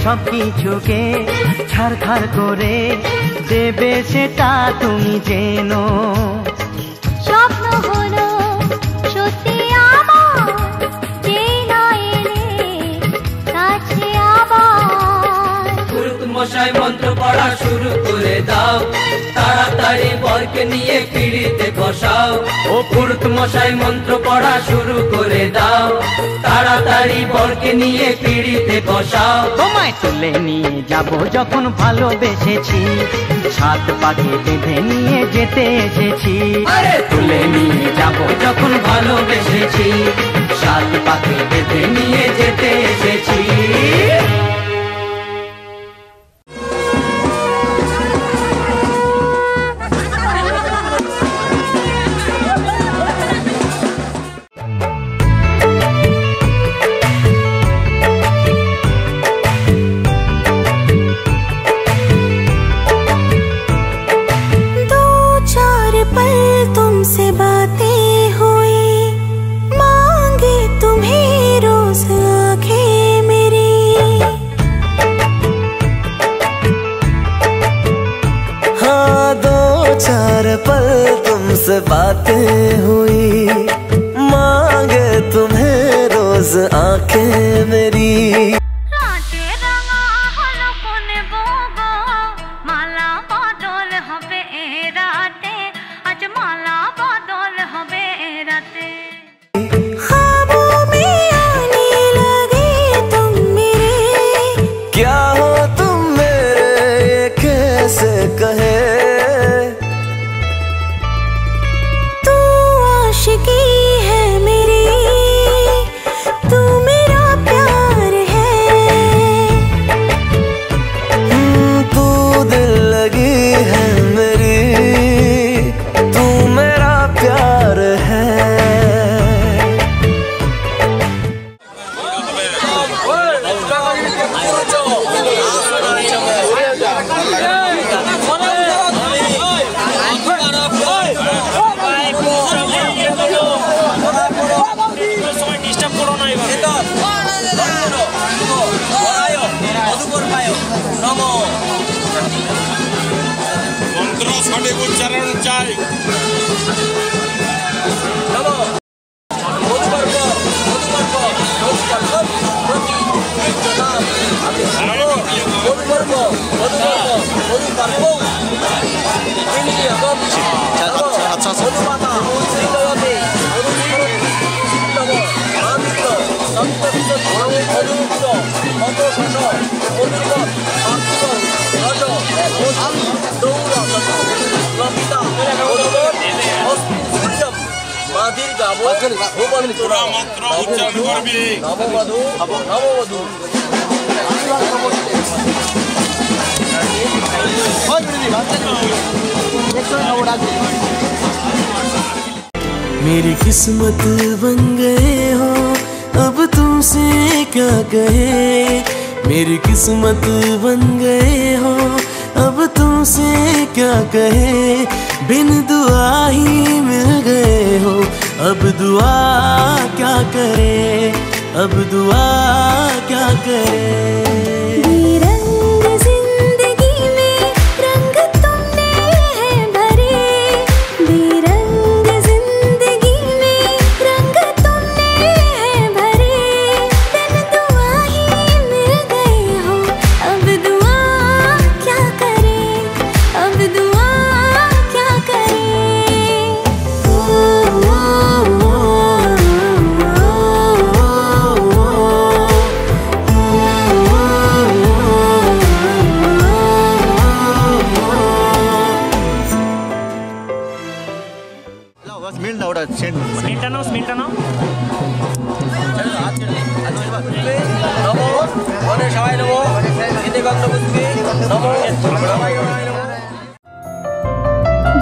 সব কিছুকে ছাড়খাড় করে দেবে সেটা তুমি জেনো। স্বপ্ন হলো সত্যি আমার, যেই না এলে কাছে আবার। পুরুত মশাই মন্ত্র পড়া শুরু করে দাও, তাড়াতাড়ি বরকে নিয়ে পিড়িতে বসাও। ও পুরুত মশাই মন্ত্র পড়া শুরু করে দাও, তাড়াতাড়ি বরকে নিয়ে পিড়িতে বসাও। তোমায় তুলে নিয়ে যাব যখন ভালোবেসেছি, সাত পাখি বেঁধে নিয়ে যেতে এসেছি। আরে তুলে নিয়ে যাব যখন ভালোবেসেছি, সাত পাকে বেঁধে নিয়ে যেতে এসেছি। दो चार पल तुमसे बातें हुई, मांगे तुम्हें रोज आंखें मेरी। हाँ, दो चार पल तुमसे बातें हुई, मांगे तुम्हें रोज आंखें मेरी। রাতে রাঙা হলো কোনে বগো, মালা বদল হবে এ রাতে, আজ মালা বদল হবে এ রাতে। ख्वाबों में आने लगे तुम मेरे, क्या हो तुम मेरे ये कैसे कहे। तू आशिकी है मेरी, तू मेरा प्यार है। तू दिल लगी है मेरी, तू मेरा प्यार है। মন্ত্র সঠিক উচ্চারণ চাই। দৌড়া নমিতা মাধির গাবো নববধূ নববধূ मेरी किस्मत बन गए हो अब तुमसे क्या कहे मेरी किस्मत बन गए हो अब तुमसे क्या कहे बिन दुआ ही मिल गए हो अब दुआ क्या करे अब दुआ क्या करे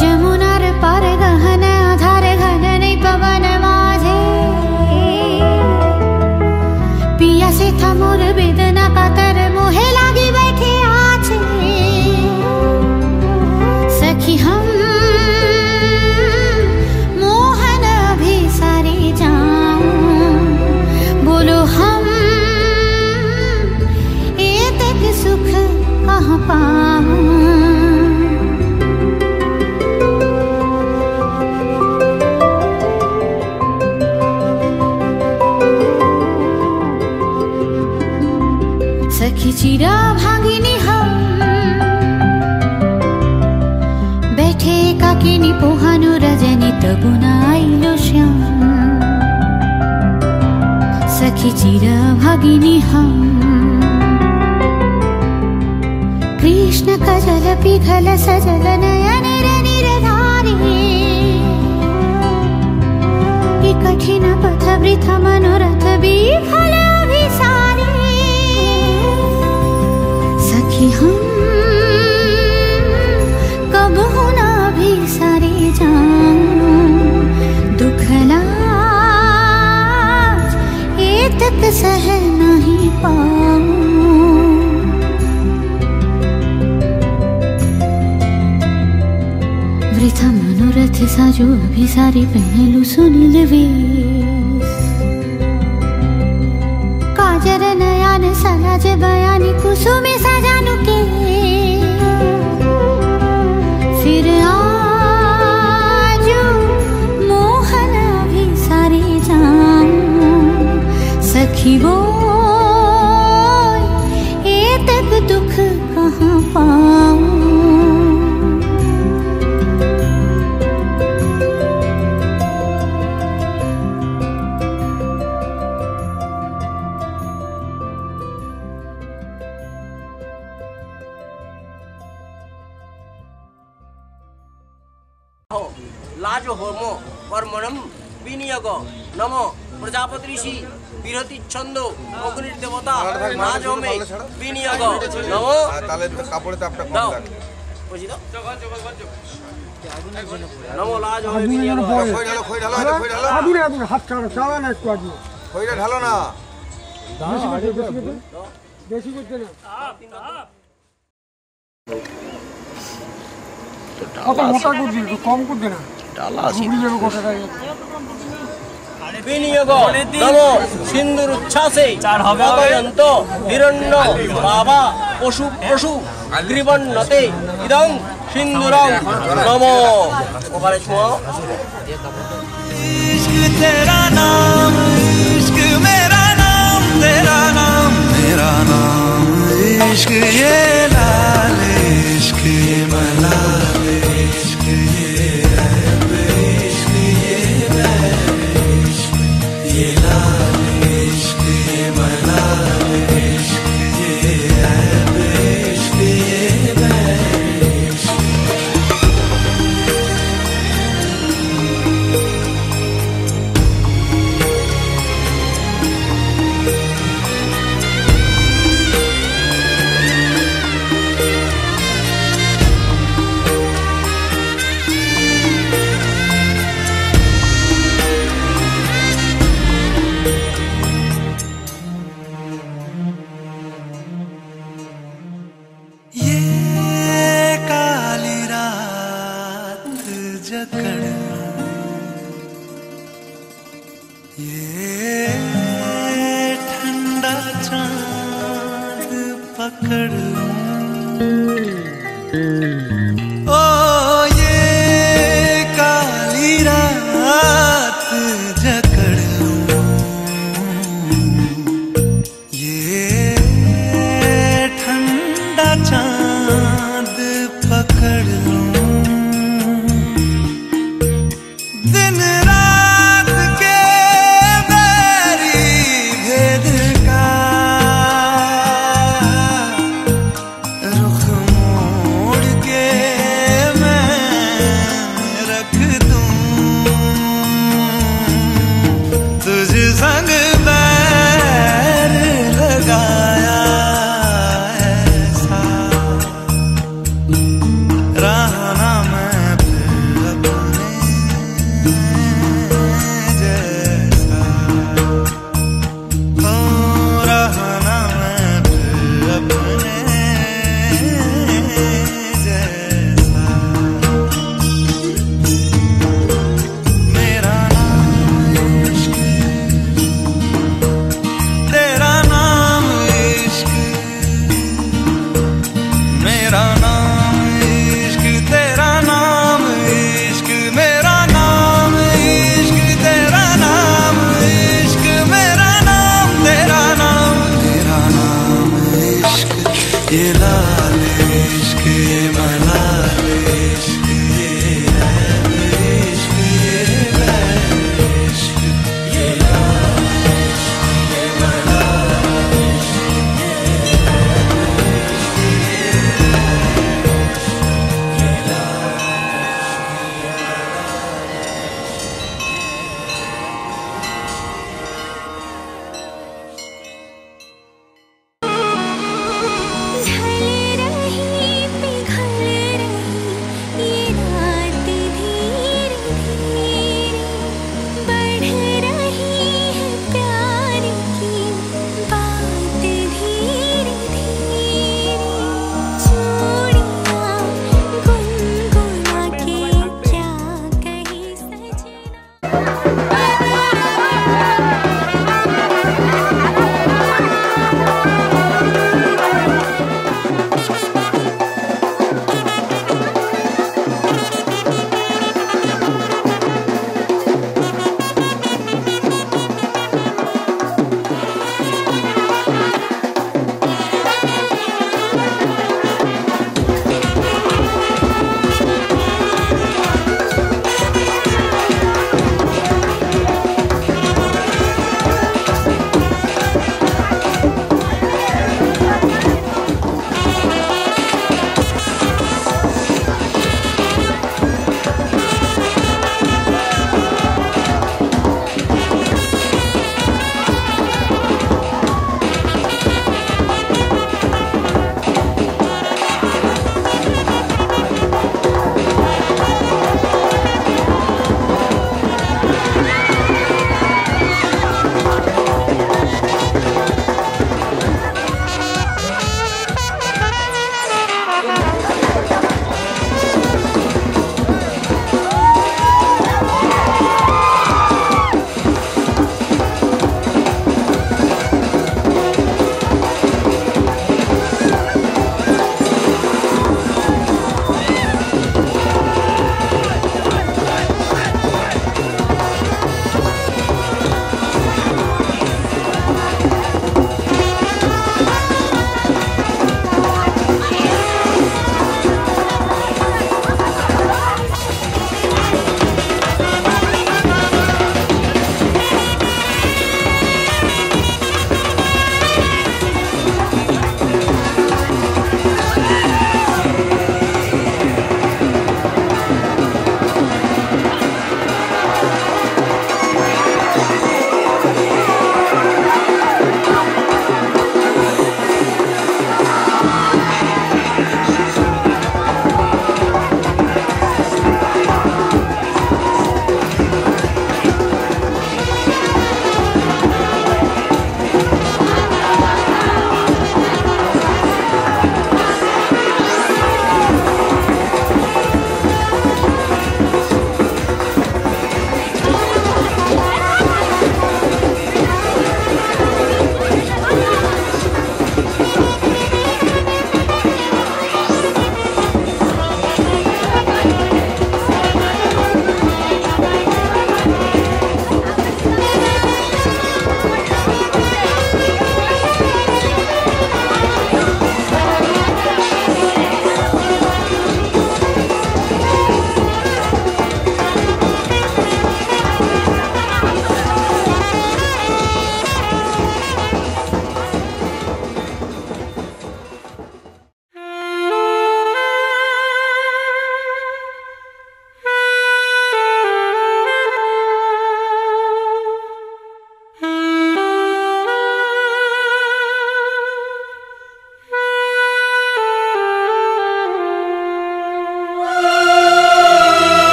যমুনার পারে গহন আধারে ঘন নেই পবন মাঝে পিয়া से था मोर बेदना कातर मोहे लागी बैठे आछे सखी हम मोहन अभी सारे जाऊं बोलो हम ये तक सुख कहाँ पाऊं सखी चिरा भागिनी हम बैठे काकिनी पोहानु रजनी तबुना आइलो श्याम सखी चिरा भागिनी हम कृष्ण कजल पिघल सजल नयन निरधारी ये कठिन पथ वृथा मनोरथ विफल अभिसारी सखी हम कब होना भी सारे जाऊं दुख लाज ये तक सह नहीं पाऊं वृथा मनोरथ साजो अभिसारी पहलू सुनील वेश काजर नयन सलज बयानी कुसुमे सजानु के फिर आजू मोहन भी सारे जाऊं सखी वो ये तक दुख कहाँ पाऊं लाजो होमो कर्मणम विनियोग नमो प्रजापति ऋषि বিরতি ছন্দ অগ্নির দেবতা নাজ হোমে বিনিয়োগ নমো তাহলে কাপড়ে চাপটা কম লাগে বুঝি দাও নমো লাজ হোমে বিনিয়োগ খই ঢালো আদুরে হাত ছাড়ো চালা না একটু আগে খইটা ঢালো না বেশি করতে না কত মোটা করবি একটু কম করবে না ডালা আছে বিনিয়োগ নমো সিন্দুর উচ্ছ্বাসে অগয়ন্ত হিরণ্য বাবা পশু পশু গ্রীবন্নতে ইদং সিন্দুরং নমো ওখানে শোনো इश्क तेरा नाम इश्क मेरा नाम तेरा नाम मेरा नाम इश्क ये लाल इश्क ये मलाल इश्क ये रब इश्क ये इश्क ये लाल इश्क ये मलाल इश्क ये रब इश्क ये ओ ये काली रात जकड़ लूं, ये ठंडा चांद पकड़ लूं, दिन रात के बैरी भेद का रुख मोड़ के मैं रख दूं, तुझ संग बैर लगाया ऐसा रहा ना मैं फिर अपने जैसा, ओ रहा ना मैं फिर अपने जैसा। मेरा नाम इश्क, तेरा नाम इश्क, मेरा नाम इश्क, तेरा नाम इश्क, मेरा नाम इश्क, तेरा नाम इश्क, मेरा नाम, तेरा नाम, तेरा नाम इश्क, ये लाल इश्क, ये मलाल इश्क, ये रैब इश्क, ये बैर इश्क, ये लाल इश्क, ये मलाल इश्क, ये रैब इश्क, ये लाल ढल रही पिघल रही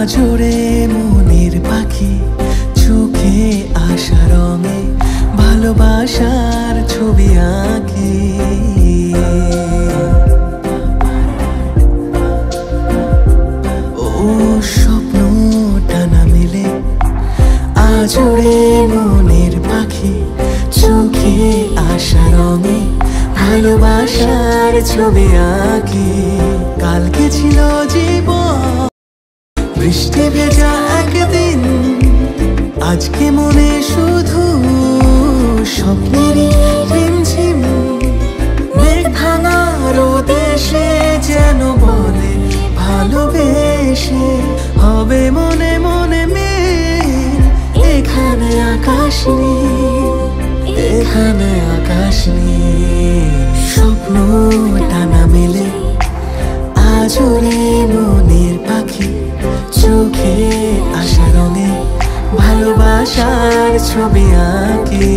আজরে মনের পাখি চোখে আশা রঙে ভালোবাসার ছবি আঁকি। ও স্বপ্নটা না মেলে আজরে মনের পাখি চোখে আশা রঙে ভালোবাসার ছবি আঁকি। কালকে ছিল জীবন বৃষ্টি ভেজা একদিন, আজকে মনে শুধু স্বপ্নেরই রিমঝিম। মেঘ ভাঙা রোদেশে যেন বলে ভালোবেসে হবে মনে মনে মিল। এখানে আকাশ নীল, এখানে আকাশ নীল। স্বপ্নটা না মেলে আজরে মনের পাখি চোখে আশা রঙে ভালোবাসার ছবি আঁকি।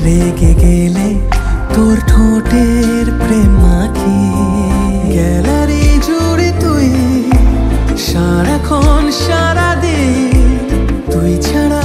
রেগে গেলে তোর ঠোঁটের প্রেম মাখি। গ্যালারি জুড়ে তুই সারাক্ষণ সারাদিন তুই ছাড়া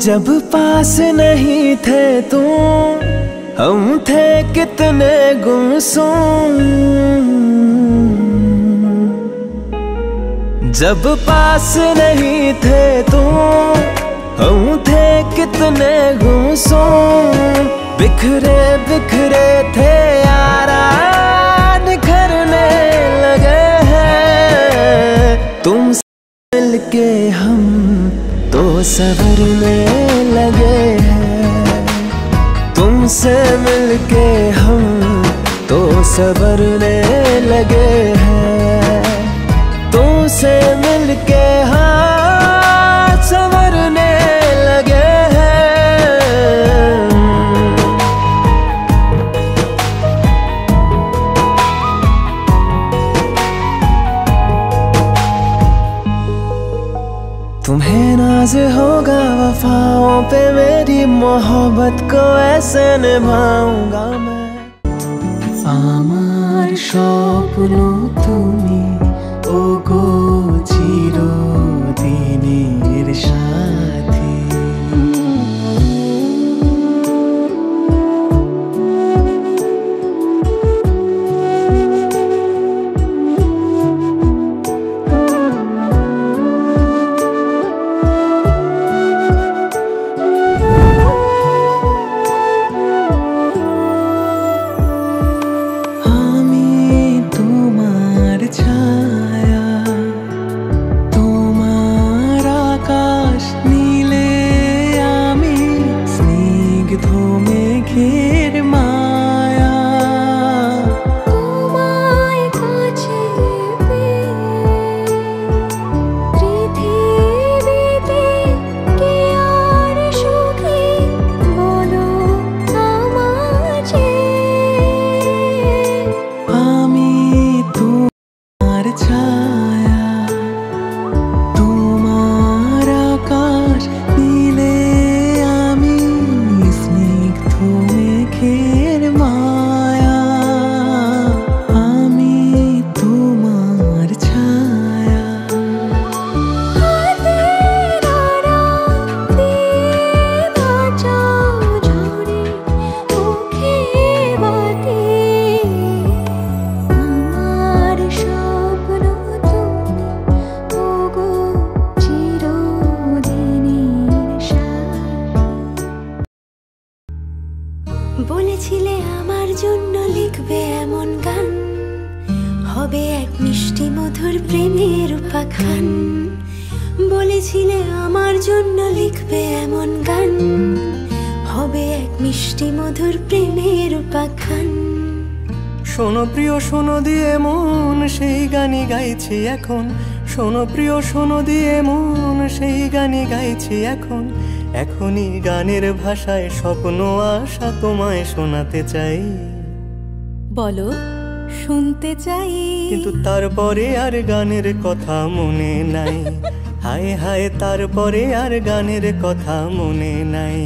जब पास नहीं थे तुम हम थे कितने गुमसुम। जब पास नहीं थे तुम हम थे कितने गुमसुम। बिखरे बिखरे थे यारा निखरने लगे हैं। तुमसे मिलके हम तो संवरने लगे हैं। तुमसे मिलके हम तो संवरने लगे हैं। तुमसे मिलके हाँ संवरने लगे हैं। तुम्हें नाज होगा वफाओं पे मेरी मोहब्बत को ऐसे निभाऊंगा मैं। আমার স্বপ্ন তুমি ওগো চিরদিনের সাথী। বলেছিলে আমার জন্য লিখবে এমন গান, হবে এক মিষ্টি মধুর প্রেমের উপাখ্যান। বলেছিলে আমার জন্য লিখবে এমন গান, হবে এক মিষ্টি মধুর প্রেমের উপাখ্যান। শোনো প্রিয় শোনো দিয়ে মন সেই গানই গাইছি এখন। শোনো প্রিয় শোনো দিয়ে মন সেই গানই গাইছি এখন। এখনই গানের ভাষায় স্বপ্ন আশা তোমায় শোনাতে চাই। বলো শুনতে চাই, কিন্তু তারপরে আর গানের কথা মনে নাই। হায় হায় তারপরে আর গানের কথা মনে নাই।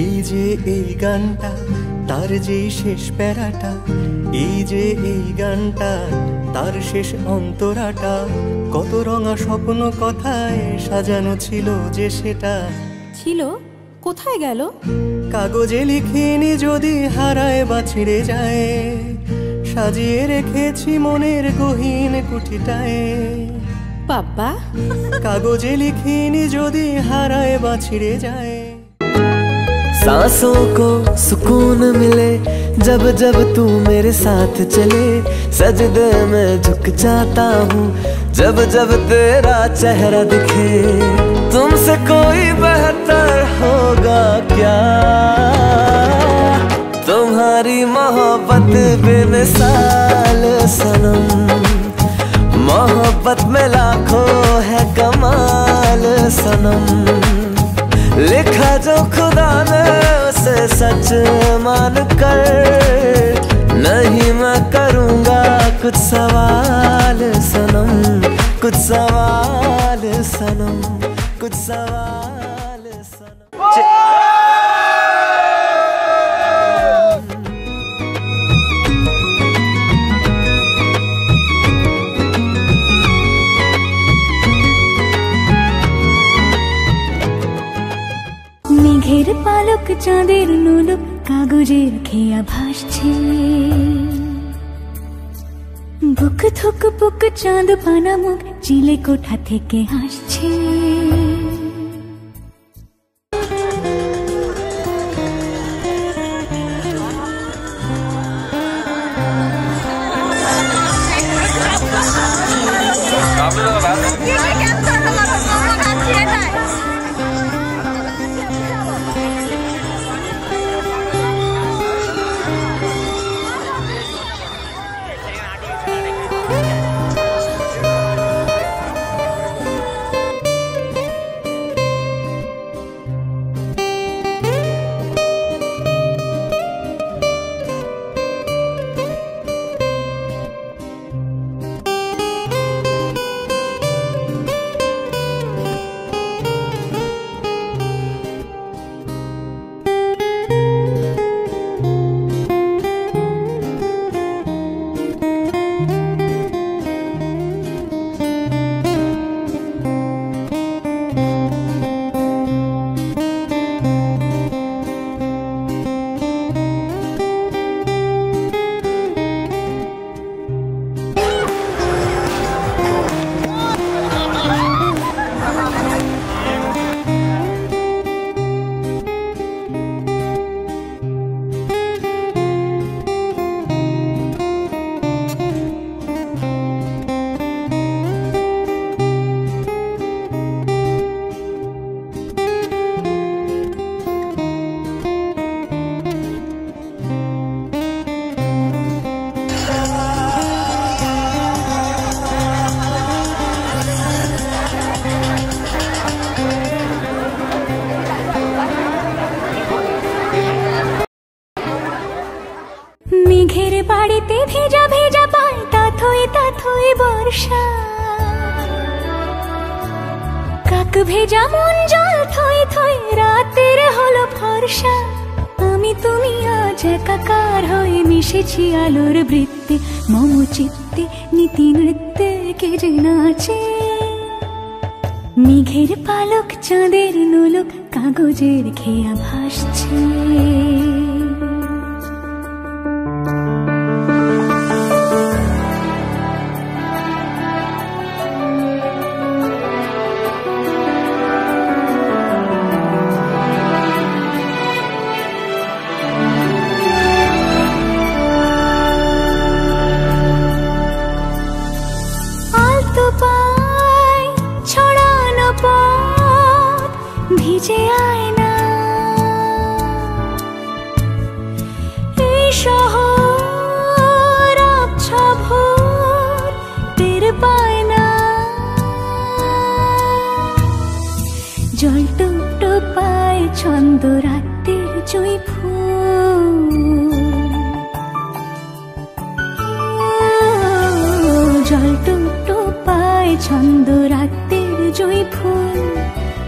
এই যে এই গানটা তার যেই শেষ প্যারাটা, এই যে এই গানটা তার শেষ অন্তরাটা, কত রঙা স্বপ্ন কথায় সাজানো ছিল যে সেটা। ছিল কোথায় গেল? কাগজে লিখিনি যদি হারায় বা ছিঁড়ে যায়, সাজিয়ে রেখেছি মনের গহীন কুঠিটায়। বাবা কাগজে লিখিনি যদি হারায় বা ছিঁড়ে যায়। सांसों को सुकून मिले जब जब तू मेरे साथ चले। सजदे में झुक जाता हूँ जब जब तेरा चेहरा दिखे। तुमसे कोई बेहतर होगा क्या, तुम्हारी मोहब्बत बेमिसाल सनम। मोहब्बत में लाखों है कमाल सनम। लिखा जो खुदा ने उसे सच मान कर, नहीं मैं करूँगा कुछ सवाल सनम। कुछ सवाल सनम, कुछ सवाल सनम। মেঘের পালক চাঁদের নোলক কাগজের খেয়া ভাসছে, বুক থুক বুক চাঁদ পানা মুখ চিলে কোঠা থেকে হাসছে। মেঘের বাড়িতে ভেজা ভেজা পায় তাথই বর্ষা, কাক ভেজা মন জল থই থই রাতের হলো ফর্সা। আমি তুমি আজ একাকার হয়ে মিশেছি আলোর বৃত্তে, মম চিত্তে নীতি নৃত্যে কে যে নাচে। মেঘের পালক চাঁদের নোলক কাগজের খেয়া ভাসছে। ভিজে আয়না এই শহর আবছা ভোর টের পায় না। জল টুকটো পায় ছন্দ রাতের জুঁই ফুল, জল টুকটো পায় ছন্দ রাতের জুঁই ফুল।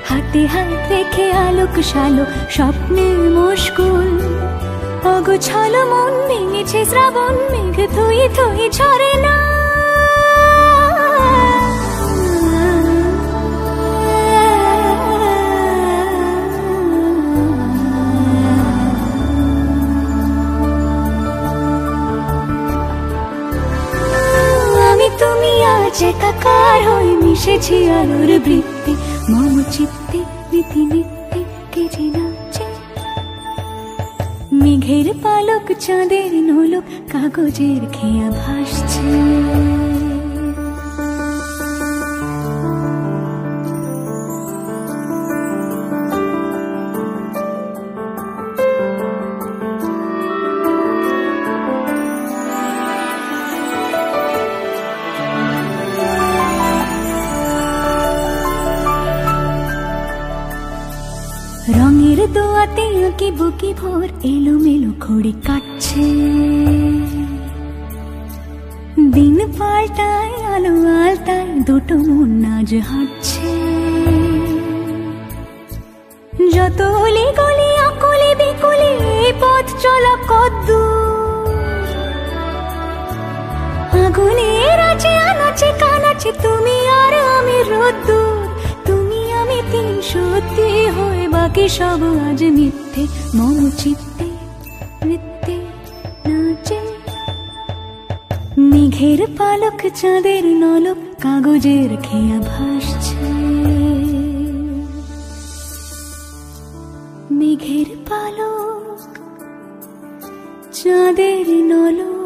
হাতে হাত রেখে আলোক শালো স্বপ্নের মুশকুল, অগোছালো মন ভেঙেছে শ্রাবণ মেঘ থুই থুই ঝরে না। আমি তুমি আজ একাকার হয়ে মিশেছি আলোর বৃত্তে, মম চিত্তে নীতি নিত্যে কে যে নাচে। মেঘের পালক চাঁদের নোলক কাগজের খেয়া ভাসছে। রঙের দোয়াতে আঁকি বুকি ভোর এলোমেলো খড়ি কাটছে। দিন পাল্টায় আলো আলতায় দুটো মন আজ হাঁটছে। যত অলি গলি আকলি বিকলি এই পথ চলা কদ্দূর, আগুনের আছে আনাচে কানাচে তুমি আর আমি রোদ্দুর, তুমি আমি তিন সত্যি হয়ে বাকি সব আজ মিথ্যে মম চিত্তে নৃত্যে নাচে মেঘের পালক চাঁদের নলক কাগজের খেয়া ভাসছে মেঘের পালক চাঁদের নলক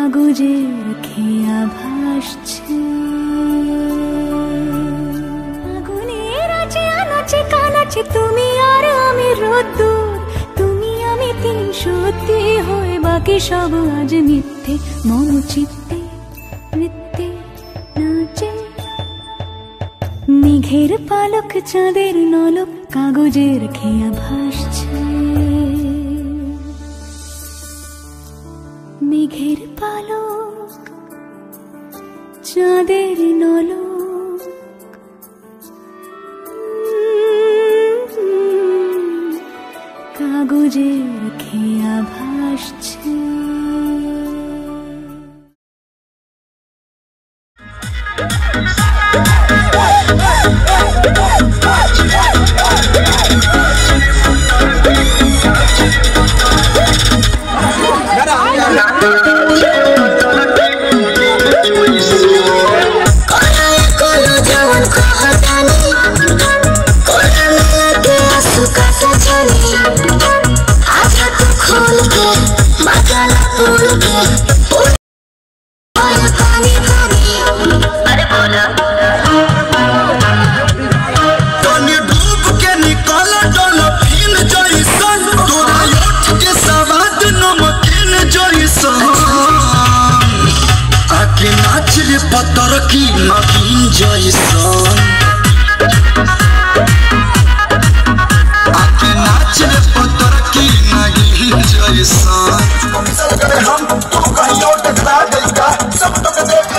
কাগজের খেয়া ভাসছে আগুনের আছে আনাচে কানাচে তুমি আর আমি রোদ্দুর তুমি আমি তিন সত্যি হয়ে বাকি সব আজ মিথ্যে মম চিত্তে নৃত্যে নাচে মেঘের পালক চাঁদের নলক কাগজের খেয়া ভাসছে মেঘের পালক চাঁদের নলক কাগজের খেয়া ভাসছে पत्थर की नगीन जैसन आके नाच रे पत्थर की नगीन जैसन हम तू कहीं और टकरा देगा सब तो देख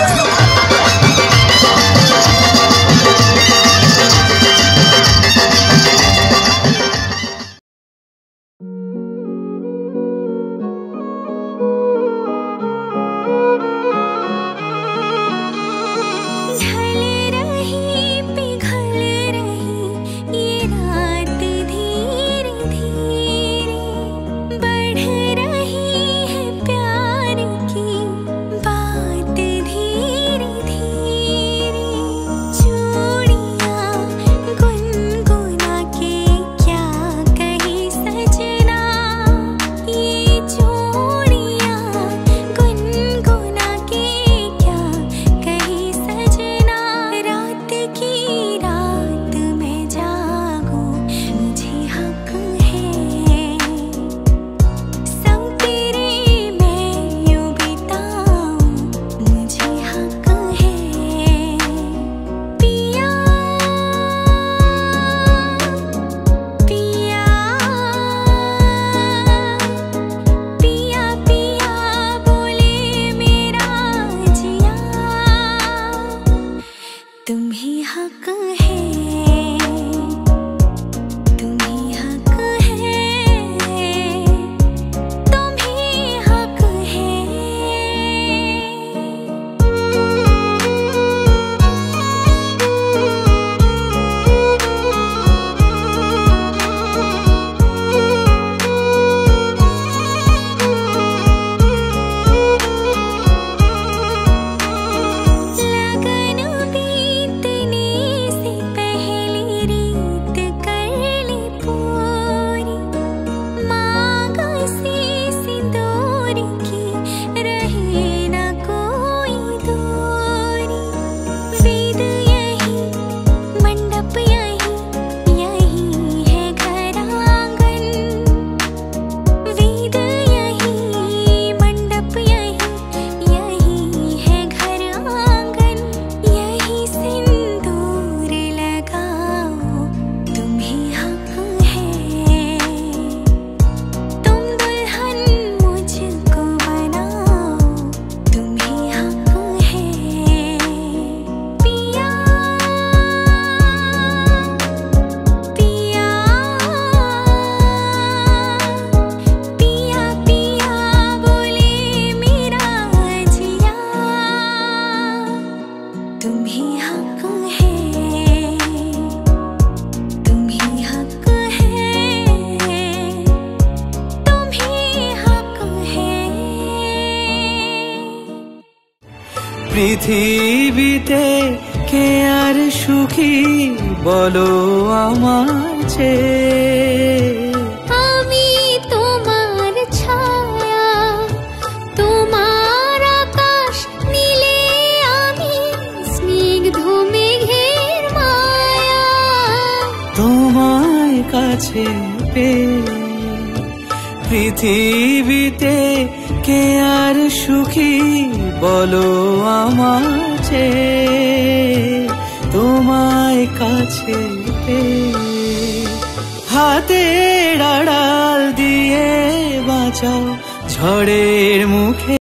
से तुम ही हक है, तुम ही हक है, तुम ही हक है। পৃথিবীতে কে আর সুখী বলো আমার চেয়ে, আমি তোমার ছায়া, তোমার আকাশ নীলে আমি স্নিগ্ধ মেঘের মায়া। তোমায় কাছে পেয়ে পৃথিবীতে কে আর সুখী বলো আমার চেয়ে, তোমায় কাছে পেয়ে। হাতের আড়াল দিয়ে বাঁচাও ঝড়ের মুখে।